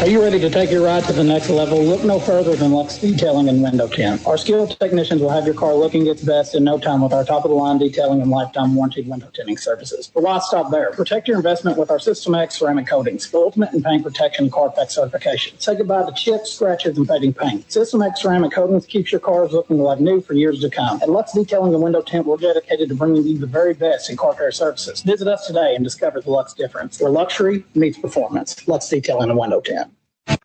Are you ready to take your ride to the next level? Look no further than Lux Detailing and Window Tint. Our skilled technicians will have your car looking its best in no time with our top-of-the-line detailing and lifetime warranty window tinting services. But why stop there? Protect your investment with our System X ceramic coatings, the ultimate in paint protection and Carfax certification. Say goodbye to chips, scratches, and fading paint. System X ceramic coatings keeps your cars looking like new for years to come. At Lux Detailing and Window Tint, we're dedicated to bringing you the very best in car care services. Visit us today and discover the Lux difference, where luxury meets performance. Lux Detailing and Window Tint.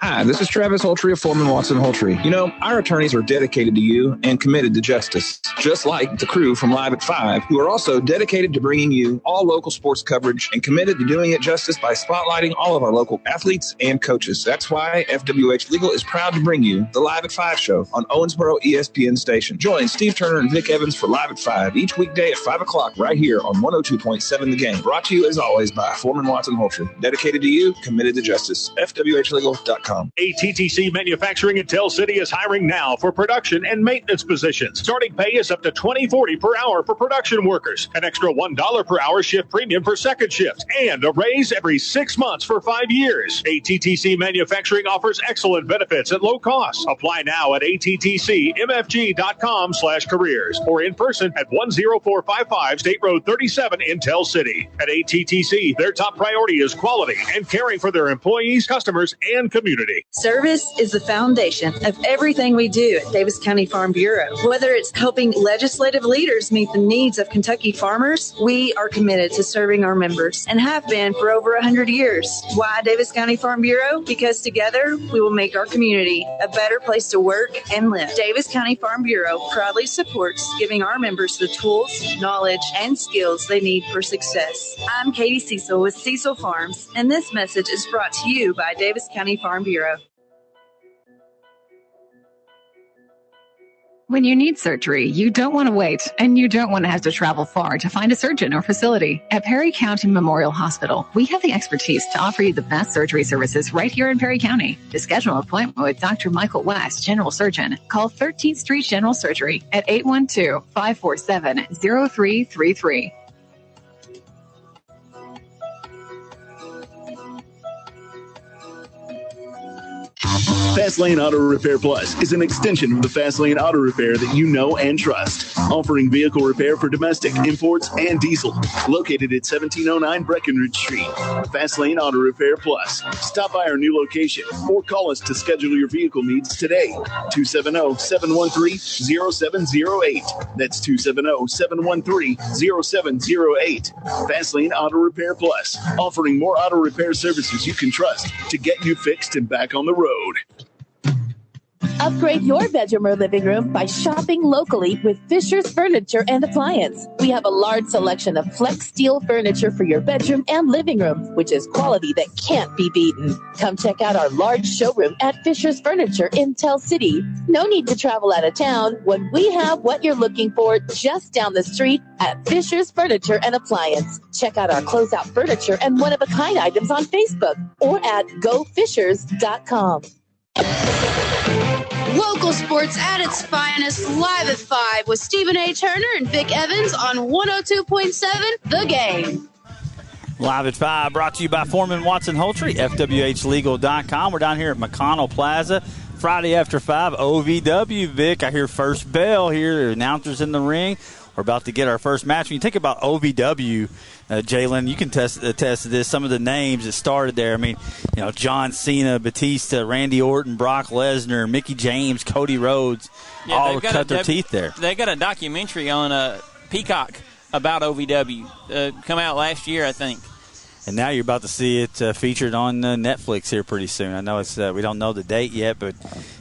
Hi, this is Travis Holtry of Foreman Watson Holtry. You know, our attorneys are dedicated to you and committed to justice, just like the crew from Live at 5, who are also dedicated to bringing you all local sports coverage and committed to doing it justice by spotlighting all of our local athletes and coaches. That's why FWH Legal is proud to bring you the Live at 5 show on Owensboro ESPN station. Join Steve Turner and Vic Evans for Live at 5 each weekday at 5 o'clock right here on 102.7 The Game. Brought to you, as always, by Foreman Watson Holtry. Dedicated to you, committed to justice. FWHlegal.com. ATTC Manufacturing in Tell City is hiring now for production and maintenance positions. Starting pay is up to $20.40 per hour for production workers. An extra $1 per hour shift premium for second shift. And a raise every 6 months for 5 years. ATTC Manufacturing offers excellent benefits at low cost. Apply now at attcmfg.com/careers or in person at 10455 State Road 37 in Tell City. At ATTC, their top priority is quality and caring for their employees, customers, and community. Service is the foundation of everything we do at Davis County Farm Bureau. Whether it's helping legislative leaders meet the needs of Kentucky farmers, we are committed to serving our members and have been for over 100 years. Why Davis County Farm Bureau? Because together we will make our community a better place to work and live. Davis County Farm Bureau proudly supports giving our members the tools, knowledge, and skills they need for success. I'm Katie Cecil with Cecil Farms, and this message is brought to you by Davis County Farm Bureau. When you need surgery, you don't want to wait, and you don't want to have to travel far to find a surgeon or facility. At Perry County Memorial Hospital, we have the expertise to offer you the best surgery services right here in Perry County. To schedule an appointment with Dr. Michael West, General Surgeon, call 13th Street General Surgery at 812-547-0333. Fastlane Auto Repair Plus is an extension of the Fastlane Auto Repair that you know and trust, offering vehicle repair for domestic, imports, and diesel. Located at 1709 Breckenridge Street, Fastlane Auto Repair Plus. Stop by our new location or call us to schedule your vehicle needs today. 270-713-0708. That's 270-713-0708. Fastlane Auto Repair Plus, offering more auto repair services you can trust to get you fixed and back on the road. Upgrade your bedroom or living room by shopping locally with Fisher's Furniture and Appliance. We have a large selection of flex steel furniture for your bedroom and living room, which is quality that can't be beaten. Come check out our large showroom at Fisher's Furniture in Tell City. No need to travel out of town when we have what you're looking for just down the street at Fisher's Furniture and Appliance. Check out our closeout furniture and one-of-a-kind items on Facebook or at gofishers.com. Local sports at its finest, live at 5 with Stephen A. Turner and Vic Evans on 102.7 The Game. Live at 5, brought to you by Foreman Watson Holtry, FWHlegal.com. We're down here at McConnell Plaza, Friday after 5, OVW. Vic, I hear first bell here. The announcers in the ring. We're about to get our first match. When you think about OVW, Jalen, you can attest to this. Some of the names that started there. I mean, you know, John Cena, Batista, Randy Orton, Brock Lesnar, Mickey James, Cody Rhodes, all cut their teeth there. They got a documentary on Peacock about OVW. Come out last year, I think. And now you're about to see it featured on Netflix here pretty soon. I know it's we don't know the date yet, but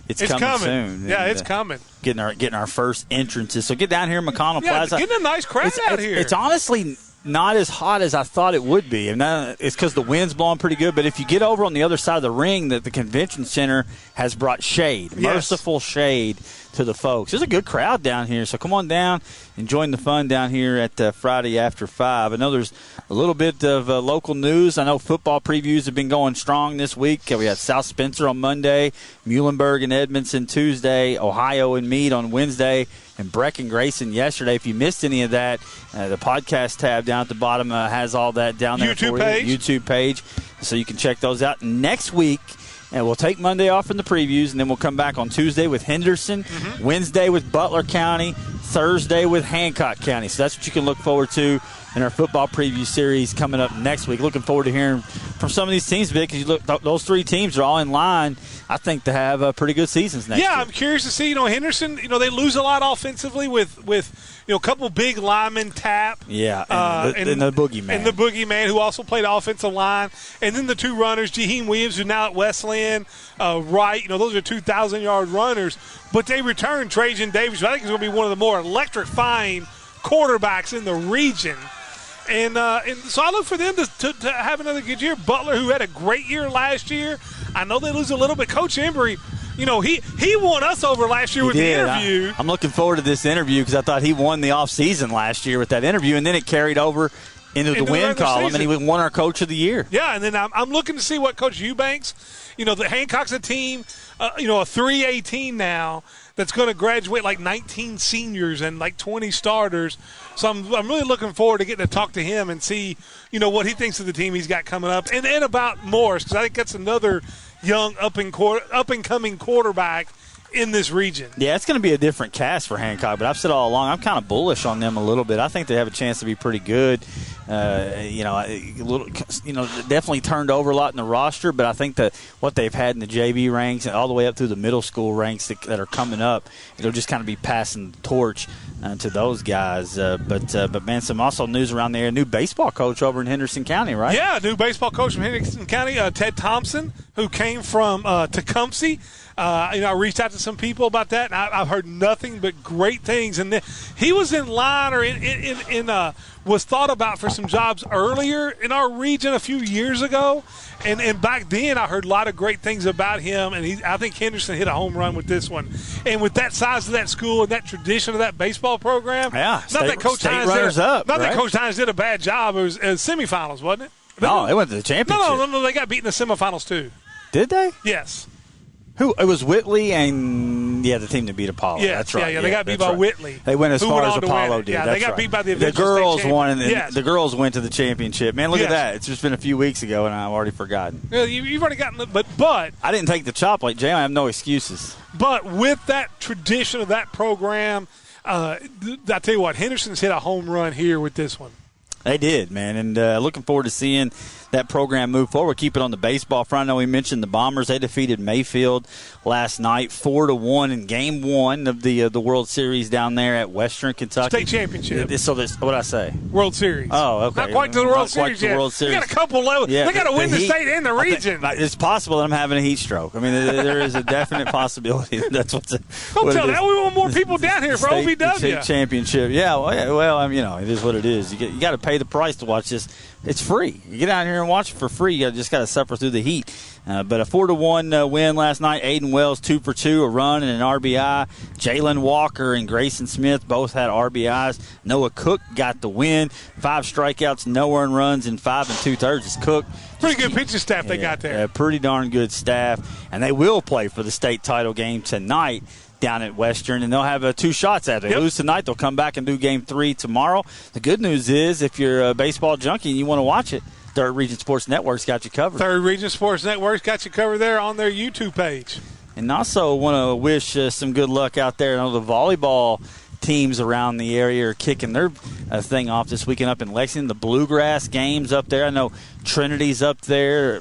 it's coming soon. Yeah, it's coming. Getting our first entrances. So get down here in McConnell Plaza. Getting a nice crowd out here. It's honestly not as hot as I thought it would be. And it's because the wind's blowing pretty good. But if you get over on the other side of the ring, that the convention center has brought shade, merciful shade to the folks. There's a good crowd down here, so come on down and join the fun down here at Friday after 5. I know there's a little bit of local news. I know football previews have been going strong this week. We had South Spencer on Monday, Muhlenberg and Edmondson Tuesday, Ohio and Meade on Wednesday, and Breck and Grayson yesterday. If you missed any of that, the podcast tab down at the bottom has all that down there YouTube for page. you. YouTube page, so you can check those out. Next week And we'll take Monday off from the previews, and then we'll come back on Tuesday with Henderson, Wednesday with Butler County, Thursday with Hancock County. So that's what you can look forward to in our football preview series coming up next week. Looking forward to hearing from some of these teams, Vic, because you look, those three teams are all in line, I think, to have pretty good seasons next year. Yeah, I'm curious to see. Henderson, they lose a lot offensively with a couple big linemen, Tap. Yeah, and the boogeyman. And the boogeyman, who also played offensive line. And then the two runners, Jaheim Williams, who's now at Wesleyan, Wright. Those are 2,000-yard runners. But they return Trajan Davis, who I think is going to be one of the more electrifying quarterbacks in the region. And so I look for them to have another good year. Butler, who had a great year last year, I know they lose a little bit. Coach Embry, he won us over last year with the interview. I'm looking forward to this interview because I thought he won the offseason last year with that interview, and then it carried over into the win column, season. And he won our Coach of the Year. Yeah, and then I'm looking to see what Coach Eubanks, the Hancock's a team, a 3A team now that's going to graduate like 19 seniors and like 20 starters. So I'm really looking forward to getting to talk to him and see, what he thinks of the team he's got coming up, and about Morris, because I think that's another young up-and-coming quarterback in this region. Yeah, it's going to be a different cast for Hancock, but I've said all along I'm kind of bullish on them a little bit. I think they have a chance to be pretty good. Definitely turned over a lot in the roster, but I think that what they've had in the JV ranks and all the way up through the middle school ranks that are coming up, it'll just kind of be passing the torch to those guys. But man, some also news around there. A new baseball coach over in Henderson County, right? Yeah, new baseball coach from Henderson County, Ted Thompson, who came from Tecumseh. I reached out to some people about that, and I've heard nothing but great things. And he was in line or was thought about for some jobs earlier in our region a few years ago. And back then I heard a lot of great things about him, and I think Henderson hit a home run with this one. And with that size of that school and that tradition of that baseball program, that Coach Hines did a bad job. It was semifinals, wasn't it? No, they went to the championship. No, they got beaten in the semifinals too. Did they? Yes. Who? It was Whitley and, the team that beat Apollo. Yes, that's right. Yeah, they got beat by Whitley. They went as far as Apollo did. Yeah, that's they got right. beat by the girls state won, and yes. the girls went to the championship. Man, look at that. It's just been a few weeks ago, and I've already forgotten. Yeah, you've already gotten it, but I didn't take the chop like Jay. I have no excuses. But with that tradition of that program, I tell you what, Henderson's hit a home run here with this one. They did, man, and looking forward to seeing that program move forward. Keep it on the baseball front. I know we mentioned the Bombers. They defeated Mayfield last night 4-1 in Game 1 of the World Series down there at Western Kentucky. State championship. So what did I say? World Series. Oh, okay. Not quite to the World Series yet. World Series. We got a couple levels. Yeah, they got to win the state and the region. It's possible that I'm having a heat stroke. I mean, there is a definite possibility. That's what's. Don't tell that. We want more people down here for OVW. State championship. Yeah, well, it is what it is. You got to pay the price to watch this. It's free. You get out here and watch it for free. You just got to suffer through the heat. But a 4-1 win last night. Aiden Wells 2 for 2, a run and an RBI. Jalen Walker and Grayson Smith both had RBIs. Noah Cook got the win. 5 strikeouts, no earned runs, and 5 2/3 is Cook. Pretty good pitching staff they got there. Pretty darn good staff. And they will play for the state title game tonight down at Western, and they'll have 2 shots at it. They lose tonight, they'll come back and do Game 3 tomorrow. The good news is if you're a baseball junkie and you want to watch it, Third Region Sports Network's got you covered. Third Region Sports Network's got you covered there on their YouTube page. And also want to wish some good luck out there. I know the volleyball teams around the area are kicking their thing off this weekend up in Lexington. The Bluegrass games up there. I know Trinity's up there.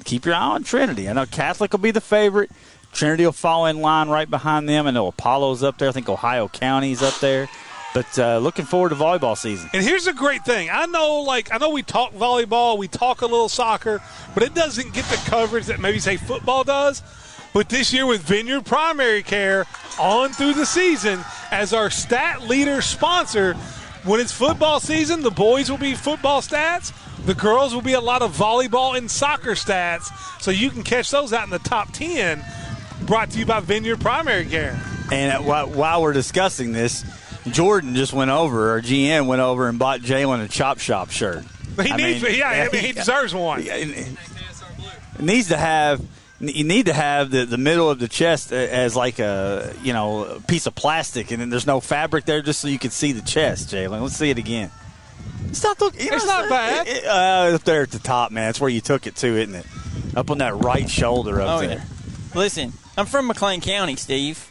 Keep your eye on Trinity. I know Catholic will be the favorite. Trinity will fall in line right behind them. I know Apollo's up there. I think Ohio County's up there. But looking forward to volleyball season. And here's the great thing. I know we talk volleyball, we talk a little soccer, but it doesn't get the coverage that maybe, say, football does. But this year with Vineyard Primary Care on through the season as our stat leader sponsor, when it's football season, the boys will be football stats. The girls will be a lot of volleyball and soccer stats. So you can catch those out in the top 10. Brought to you by Vineyard Primary Care. And while we're discussing this, Jordan just went over, our GM went over and bought Jalen a Chop Shop shirt. He deserves one. You need to have the middle of the chest as like a piece of plastic, and then there's no fabric there, just so you can see the chest. Jalen, let's see it again. It's not bad. Up there at the top, man. That's where you took it to, isn't it? up on that right shoulder up there. Yeah. Listen, I'm from McLean County, Steve.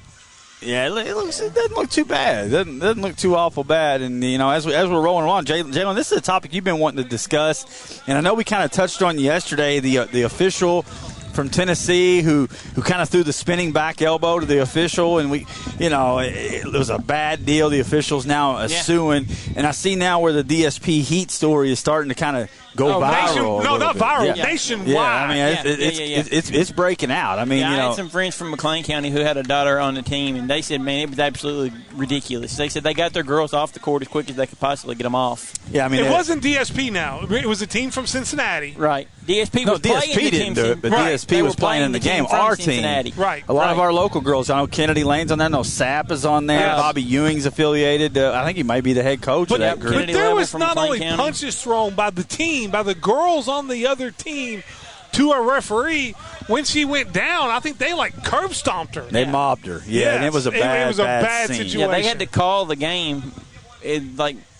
Yeah, it doesn't look too bad. It doesn't look too awful bad. And, as we're rolling along, Jalen, this is a topic you've been wanting to discuss. And I know we kind of touched on yesterday, the official from Tennessee who kind of threw the spinning back elbow to the official. And, it was a bad deal. The official's now suing. And I see now where the DSP Heat story is starting to kind of go viral. Not viral. Yeah. Nationwide. Yeah, it's breaking out. I had some friends from McLean County who had a daughter on the team, and they said, man, it was absolutely ridiculous. They said they got their girls off the court as quick as they could possibly get them off. Yeah, it wasn't DSP now. It was a team from Cincinnati. Right. DSP didn't do it, but DSP was playing in the game. Our team. Right. A lot of our local girls. I know Kennedy Lane's on there. I know Sapp is on there. Yes. Bobby Ewing's affiliated. I think he might be the head coach of that group. But there was not only punches thrown by the team, by the girls on the other team to a referee. When she went down, I think they curb stomped her. They mobbed her. Yeah, and it was a bad situation. Yeah, they had to call the game.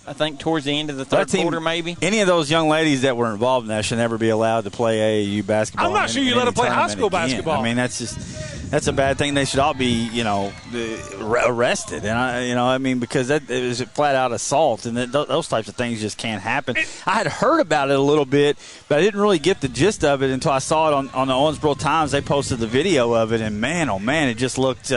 I think towards the end of the third quarter, maybe. Any of those young ladies that were involved in that should never be allowed to play AAU basketball. I'm not sure you let them play high school basketball. I mean, that's a bad thing. They should all be, arrested. And because that is flat out assault, and those types of things just can't happen. I had heard about it a little bit, but I didn't really get the gist of it until I saw it on the Owensboro Times. They posted the video of it, and man, oh man, it just looked.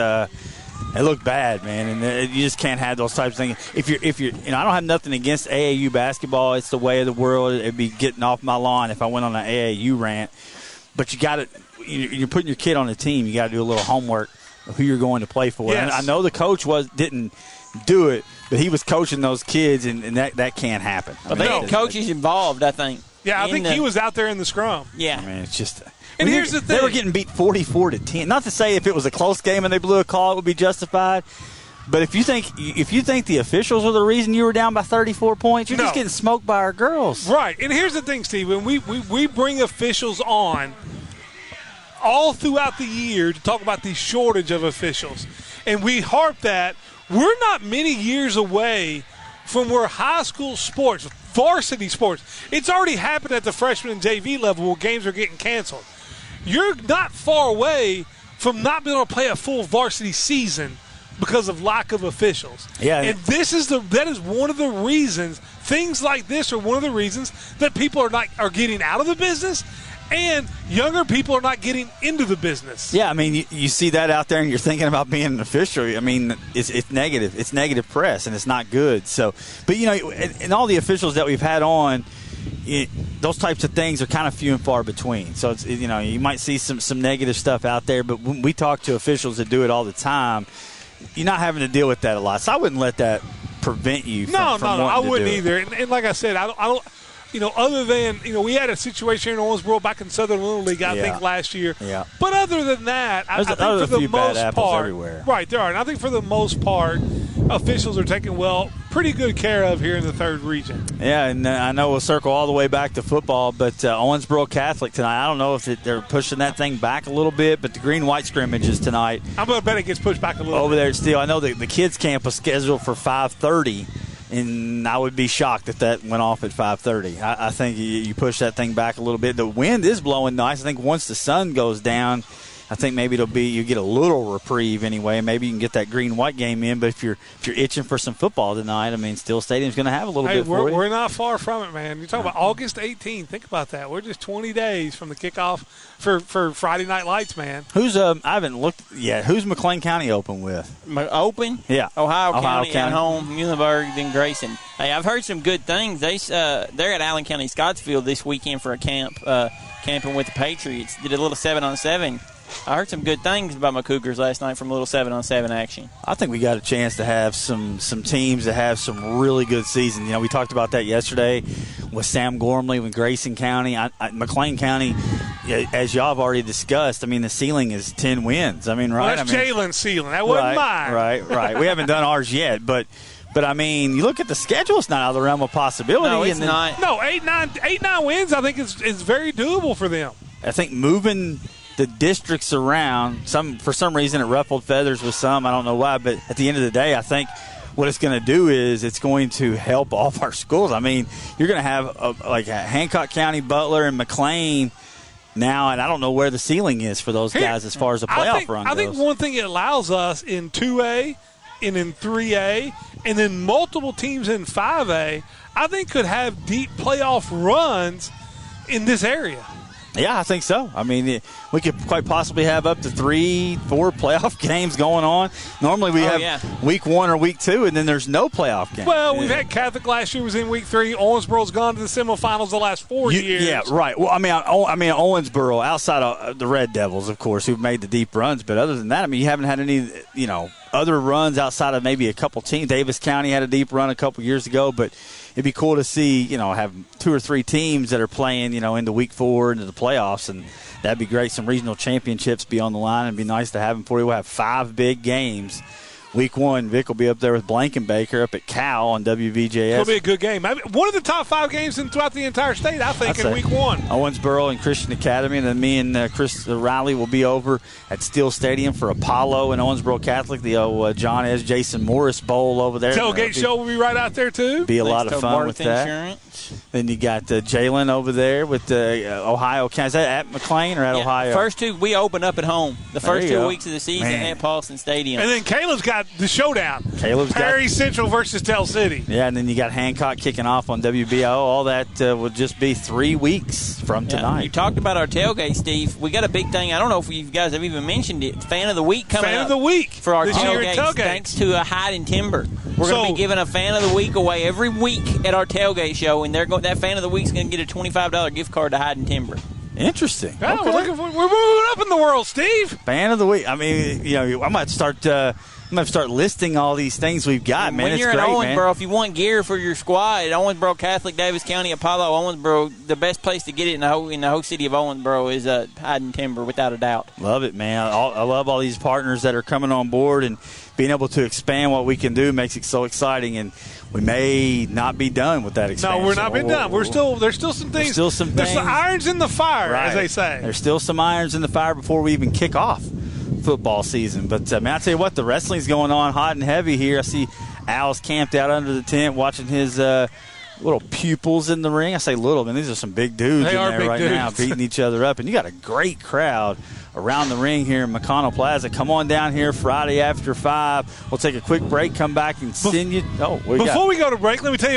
It looked bad, man, and you just can't have those types of things. If you're, I don't have nothing against AAU basketball. It's the way of the world. It'd be getting off my lawn if I went on an AAU rant. But you got to, you're putting your kid on a team. You got to do a little homework of who you're going to play for. Yes. And I know the coach didn't do it, but he was coaching those kids, and that can't happen. But they had coaches involved, I think. Yeah, I think he was out there in the scrum. Yeah, I mean, it's just. And here's the thing. They were getting beat 44-10. Not to say if it was a close game and they blew a call, it would be justified. But if you think the officials are the reason you were down by 34 points, you're just getting smoked by our girls. Right. And here's the thing, Steve. When we bring officials on all throughout the year to talk about the shortage of officials, and we harp that, we're not many years away from where high school sports, varsity sports, it's already happened at the freshman and JV level where games are getting canceled. You're not far away from not being able to play a full varsity season because of lack of officials. Yeah. And that is one of the reasons, things like this are one of the reasons that people are getting out of the business and younger people are not getting into the business. Yeah, I mean, you see that out there and you're thinking about being an official. I mean, it's negative. It's negative press, and it's not good. So, but, and all the officials that we've had on, those types of things are kind of few and far between. So, it's, you might see some negative stuff out there, but when we talk to officials that do it all the time, you're not having to deal with that a lot. So I wouldn't let that prevent you from I wouldn't either. It. And like I said, I don't other than, we had a situation in Owensboro back in Southern Little League, I think, last year. Yeah. But other than that, I think for the most part, everywhere. Right, there are. And I think for the most part, officials are taken pretty good care of here in the third region. Yeah, and I know we'll circle all the way back to football, but Owensboro Catholic tonight, I don't know if they're pushing that thing back a little bit, but the green-white scrimmages tonight. I'm going to bet it gets pushed back a little over bit. There at Steele. I know the kids' camp was scheduled for 5:30. And I would be shocked if that went off at 5:30. I think you push that thing back a little bit. The wind is blowing nice. I think once the sun goes down, I think maybe you get a little reprieve anyway. Maybe you can get that green-white game in. But if you're itching for some football tonight, I mean, Steele Stadium's going to have a little bit for you. We're not far from it, man. You're talking about August 18th. Think about that. We're just 20 days from the kickoff for Friday Night Lights, man. Who's I haven't looked yet. Who's McLean County open with? Open? Yeah. Ohio County at home, Muhlenberg, then Grayson. Hey, I've heard some good things. They're at Allen County Scottsfield this weekend for a camp, camping with the Patriots. Did a little 7-on-7. I heard some good things about my Cougars last night from a little 7-on-7 action. I think we got a chance to have some teams that have some really good seasons. We talked about that yesterday with Sam Gormley with Grayson County. McLean County, as y'all have already discussed, I mean, the ceiling is 10 wins. I mean, right? Well, that's Jalen's ceiling. That wasn't mine. Right. We haven't done ours yet, but I mean, you look at the schedule; it's not out of the realm of possibility. No, it's not. No, 8-9 wins. I think is very doable for them. I think moving the districts around, for some reason it ruffled feathers with some. I don't know why, but at the end of the day, I think what it's going to do is it's going to help all of our schools. I mean, you're going to have like Hancock County, Butler, and McLean now, and I don't know where the ceiling is for those guys as far as a playoff run goes. I think one thing it allows us in 2A and in 3A and then multiple teams in 5A, I think could have deep playoff runs in this area. Yeah, I think so. I mean, we could quite possibly have up to 3-4 playoff games going on. Normally we have week 1 or week 2, and then there's no playoff game. Well, we've had Catholic last year was in week 3. Owensboro's gone to the semifinals the last 4 years. Yeah, right. Well, I mean, Owensboro, outside of the Red Devils, of course, who've made the deep runs. But other than that, I mean, you haven't had any, other runs outside of maybe a couple teams. Davis County had a deep run a couple years ago, but it'd be cool to see, have 2 or 3 teams that are playing, into week 4 into the playoffs, and that'd be great. Some regional championships be on the line. It'd be nice to have them for you. We'll have 5 big games. Week 1, Vic will be up there with Blankenbaker up at Cal on WVJS. It'll be a good game. I mean, one of the top 5 games throughout the entire state, I think, in week 1. Owensboro and Christian Academy, and then me and Chris Riley will be over at Steele Stadium for Apollo and Owensboro Catholic, the John S. Jason Morris Bowl over there. Tailgate show will be right out there, too. Be a lot of fun with that. Insurance. Then you got Jalen over there with Ohio. Is that at McLean or at Ohio? First 2, we open up at home. The first 2 weeks of the season at Paulson Stadium. And then Caleb's got the showdown. Perry Central versus Tell City. Yeah, and then you got Hancock kicking off on WBO. All that will just be 3 weeks from tonight. You talked about our tailgate, Steve. We got a big thing. I don't know if you guys have even mentioned it. Fan of the Week coming up. Fan of the Week for our tailgates. Thanks to Hyde and Timber. We're going to be giving a Fan of the Week away every week at our tailgate show, and that Fan of the Week is going to get a $25 gift card to Hyde and Timber. Interesting. Yeah, we're moving up in the world, Steve. Fan of the Week. I mean, I might start. I'm going to start listing all these things we've got, man. When you're in Owensboro, if you want gear for your squad, Owensboro Catholic, Davis County, Apollo, Owensboro, the best place to get it in the whole city of Owensboro is Hyde and Timber, without a doubt. Love it, man. I love all these partners that are coming on board, and being able to expand what we can do makes it so exciting. And we may not be done with that expansion. No, we're not been done. There's still some things. There's some irons in the fire, as they say. There's still some irons in the fire before we even kick off football season. But, man, I tell you what, the wrestling's going on hot and heavy here. I see Al's camped out under the tent watching his little pupils in the ring. I say little, man. These are some big dudes in there right now beating each other up. And you got a great crowd around the ring here in McConnell Plaza. Come on down here Friday after 5. We'll take a quick break, come back and send you. Before we go to break, let me tell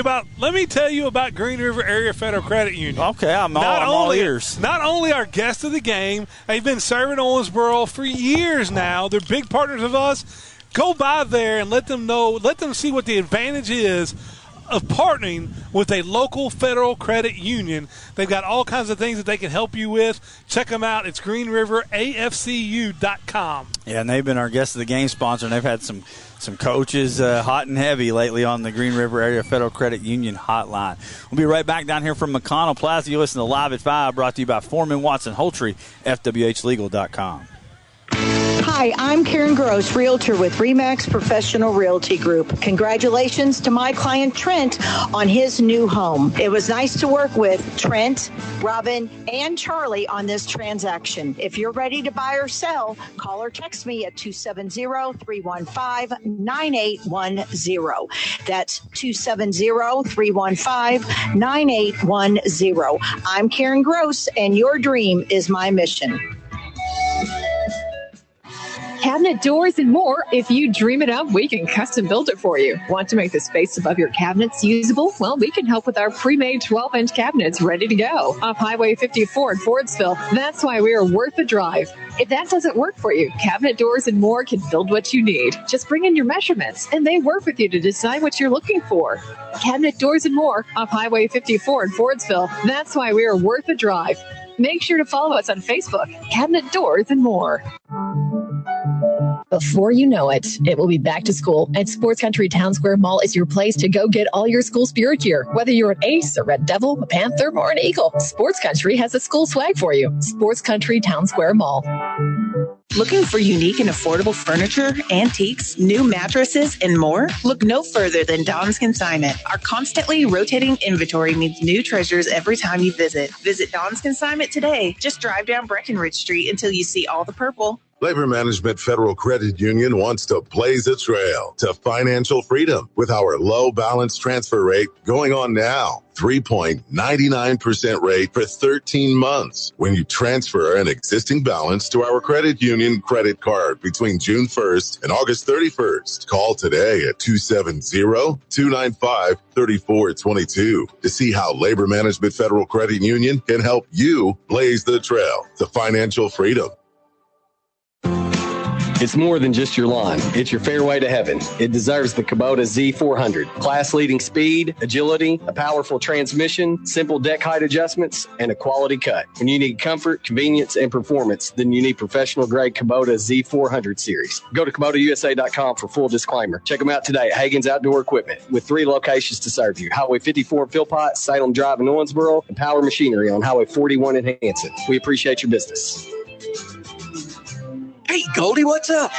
you about Green River Area Federal Credit Union. Okay, I'm all ears. Not only our guest of the game, they've been serving Owensboro for years now. They're big partners of us. Go by there and let them see what the advantage is of partnering with a local federal credit union. They've got all kinds of things that they can help you with. Check them out. It's greenriverafcu.com. Yeah, and they've been our guest of the game sponsor, and they've had some coaches hot and heavy lately on the Green River Area Federal Credit Union hotline. We'll be right back down here from McConnell Plaza. You listen to Live at 5, brought to you by Foreman Watson Holtree, FWHlegal.com. Hi, I'm Karen Gross, Realtor with RE/MAX Professional Realty Group. Congratulations to my client Trent on his new home. It was nice to work with Trent, Robin, and Charlie on this transaction. If you're ready to buy or sell, call or text me at 270-315-9810. That's 270-315-9810. I'm Karen Gross, and your dream is my mission. Cabinet doors and more. If you dream it up, we can custom build it for you. Want to make the space above your cabinets usable? Well, we can help with our pre-made 12-inch cabinets ready to go. Off Highway 54 in Fordsville. That's why we are worth the drive. If that doesn't work for you, Cabinet Doors and More can build what you need. Just bring in your measurements, and they work with you to decide what you're looking for. Cabinet Doors and More off Highway 54 in Fordsville. That's why we are worth the drive. Make sure to follow us on Facebook, Cabinet Doors and More. Before you know it, it will be back to school, and Sports Country Town Square Mall is your place to go get all your school spirit gear. Whether you're an Ace, a Red Devil, a Panther, or an Eagle, Sports Country has a school swag for you. Sports Country Town Square Mall. Looking for unique and affordable furniture, antiques, new mattresses, and more? Look no further than Don's Consignment. Our constantly rotating inventory means new treasures every time you visit. Visit Don's Consignment today. Just drive down Breckenridge Street until you see all the purple. Labor Management Federal Credit Union wants to blaze a trail to financial freedom with our low balance transfer rate going on now. 3.99% rate for 13 months when you transfer an existing balance to our credit union credit card between June 1st and August 31st. Call today at 270-295-3422 to see how Labor Management Federal Credit Union can help you blaze the trail to financial freedom. It's more than just your lawn. It's your fairway to heaven. It deserves the Kubota Z400. Class-leading speed, agility, a powerful transmission, simple deck height adjustments, and a quality cut. When you need comfort, convenience, and performance, then you need professional-grade Kubota Z400 series. Go to KubotaUSA.com for full disclaimer. Check them out today at Hagen's Outdoor Equipment with 3 locations to serve you. Highway 54 in Philpott, Salem Drive in Owensboro, and Power Machinery on Highway 41 in Hanson. We appreciate your business. Hey, Goldie, what's up?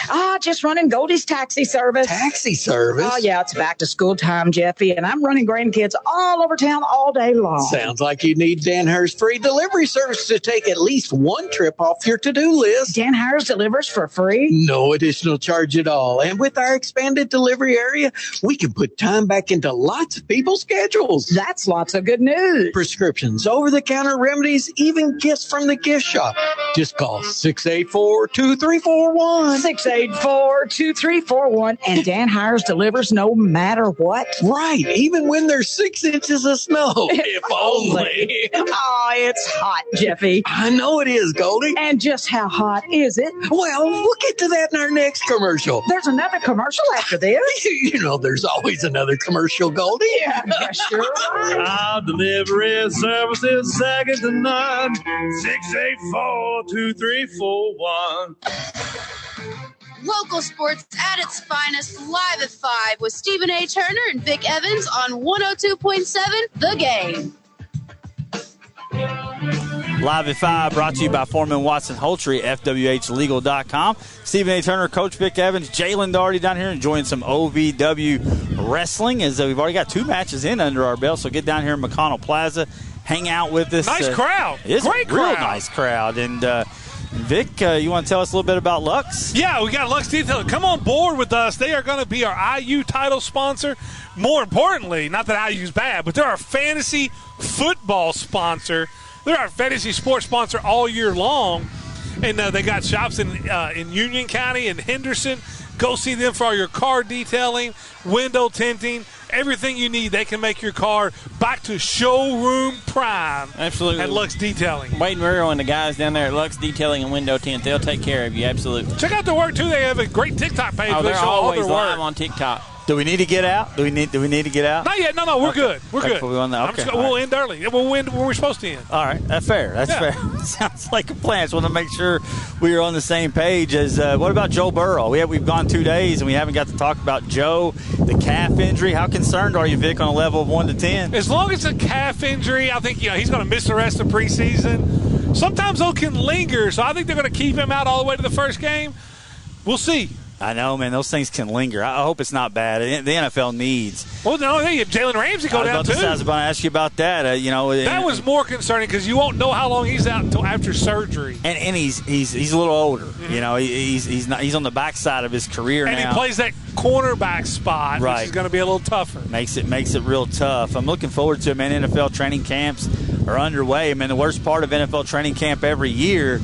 Just running Goldie's taxi service. Taxi service? Oh, yeah, it's back to school time, Jeffy, and I'm running grandkids all over town all day long. Sounds like you need Dan Herr's free delivery service to take at least one trip off your to-do list. Dan Herr's delivers for free? No additional charge at all. And with our expanded delivery area, we can put time back into lots of people's schedules. That's lots of good news. Prescriptions, over-the-counter remedies, even gifts from the gift shop. Just call 684-2341. 684-2341. And Dan Hires delivers no matter what. Right. Even when there's 6 inches of snow. If only. Oh, it's hot, Jeffy. I know it is, Goldie. And just how hot is it? Well, we'll get to that in our next commercial. There's another commercial after this. You know, there's always another commercial, Goldie. Yeah, sure. Our delivery service is second to none. 684-2341. Local sports at its finest, live at 5 with Stephen A. Turner and Vic Evans on 102.7 The Game. Live at 5, brought to you by Foreman Watson Holtry, FWHlegal.com. Stephen A. Turner, Coach Vic Evans, Jalen Daugherty down here enjoying some OVW Wrestling, as we've already got 2 matches in under our belt, so get down here in McConnell Plaza, hang out with us. Nice crowd. It is Great a real crowd. nice crowd. And Vic, you want to tell us a little bit about Lux? Yeah, we got Lux Detailing. Come on board with us. They are going to be our IU title sponsor. More importantly, not that IU's bad, but they're our fantasy football sponsor. They're our fantasy sports sponsor all year long. And they got shops in Union County and Henderson. Go see them for all your car detailing, window tinting, everything you need. They can make your car back to showroom prime. Absolutely. At Lux Detailing. Wade Murrow and the guys down there at Lux Detailing and Window Tint, they'll take care of you. Absolutely. Check out their work, too. They have a great TikTok page. Oh, where they they're show all always their live work. on TikTok. Do we need to get out? Do we need to get out? Not yet. No, we're good. We're good. We'll end early. We'll end when we're supposed to end. All right. That's fair. That's fair. Sounds like a plan. Just want to make sure we are on the same page. As what about Joe Burrow? We've gone 2 days, and we haven't got to talk about Joe, the calf injury. How concerned are you, Vic, on a level of 1 to 10? As long as it's a calf injury, I think he's going to miss the rest of preseason. Sometimes those can linger, so I think they're going to keep him out all the way to the first game. We'll see. I know, man. Those things can linger. I hope it's not bad. The NFL needs. Well, no, they have Jalen Ramsey go down, too. I was about to ask you about that. That was more concerning because you won't know how long he's out until after surgery. And he's a little older. Mm-hmm. He's on the backside of his career now. And he plays that cornerback spot, right, which is going to be a little tougher. Makes it real tough. I'm looking forward to it, man. NFL training camps are underway. I mean, the worst part of NFL training camp every year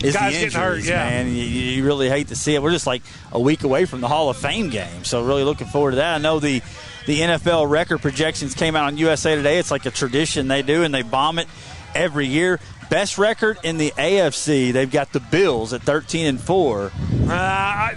is guys the injuries, getting hurt, yeah. Man. You really hate to see it. We're just like a week away from the Hall of Fame game, so really looking forward to that. I know the NFL record projections came out on USA Today. It's like a tradition they do, and they bomb it every year. Best record in the AFC, they've got the Bills at 13-4.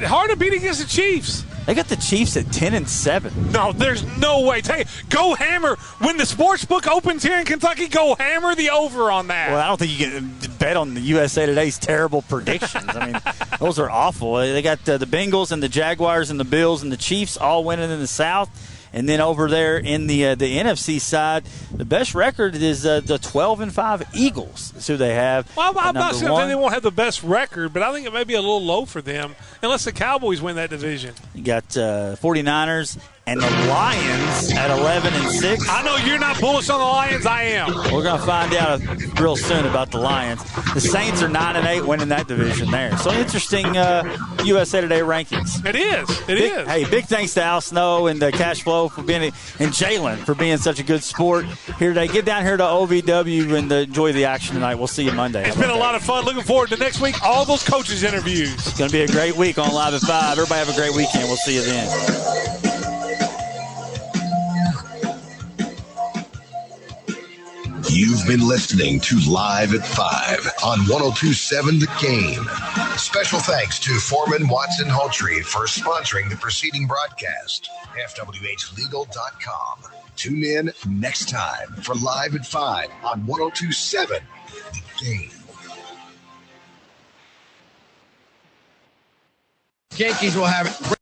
Hard to beat against the Chiefs. They got the Chiefs at 10-7. No, there's no way. Go hammer. When the sports book opens here in Kentucky, go hammer the over on that. Well, I don't think you can bet on the USA Today's terrible predictions. I mean, those are awful. They got the Bengals and the Jaguars and the Bills and the Chiefs all winning in the South. And then over there in the NFC side, The best record is the 12-5 Eagles. That's who they have. Well, I'm not saying they won't have the best record, but I think it may be a little low for them unless the Cowboys win that division. You got 49ers and the Lions at 11-6. I know you're not bullish on the Lions. I am. We're going to find out real soon about the Lions. The Saints are 9-8, winning that division there. So interesting USA Today rankings. It is. It is. Hey, big thanks to Al Snow and Cash Flow for being, and Jalen for being such a good sport here today. Get down here to OVW and enjoy the action tonight. We'll see you Monday. It's been a lot of fun. Looking forward to next week. All those coaches' interviews. It's going to be a great week on Live at 5. Everybody have a great weekend. We'll see you then. You've been listening to Live at 5 on 102.7 The Game. Special thanks to Foreman Watson Hultree for sponsoring the preceding broadcast. FWHlegal.com. Tune in next time for Live at 5 on 102.7 The Game. Yankees will have it.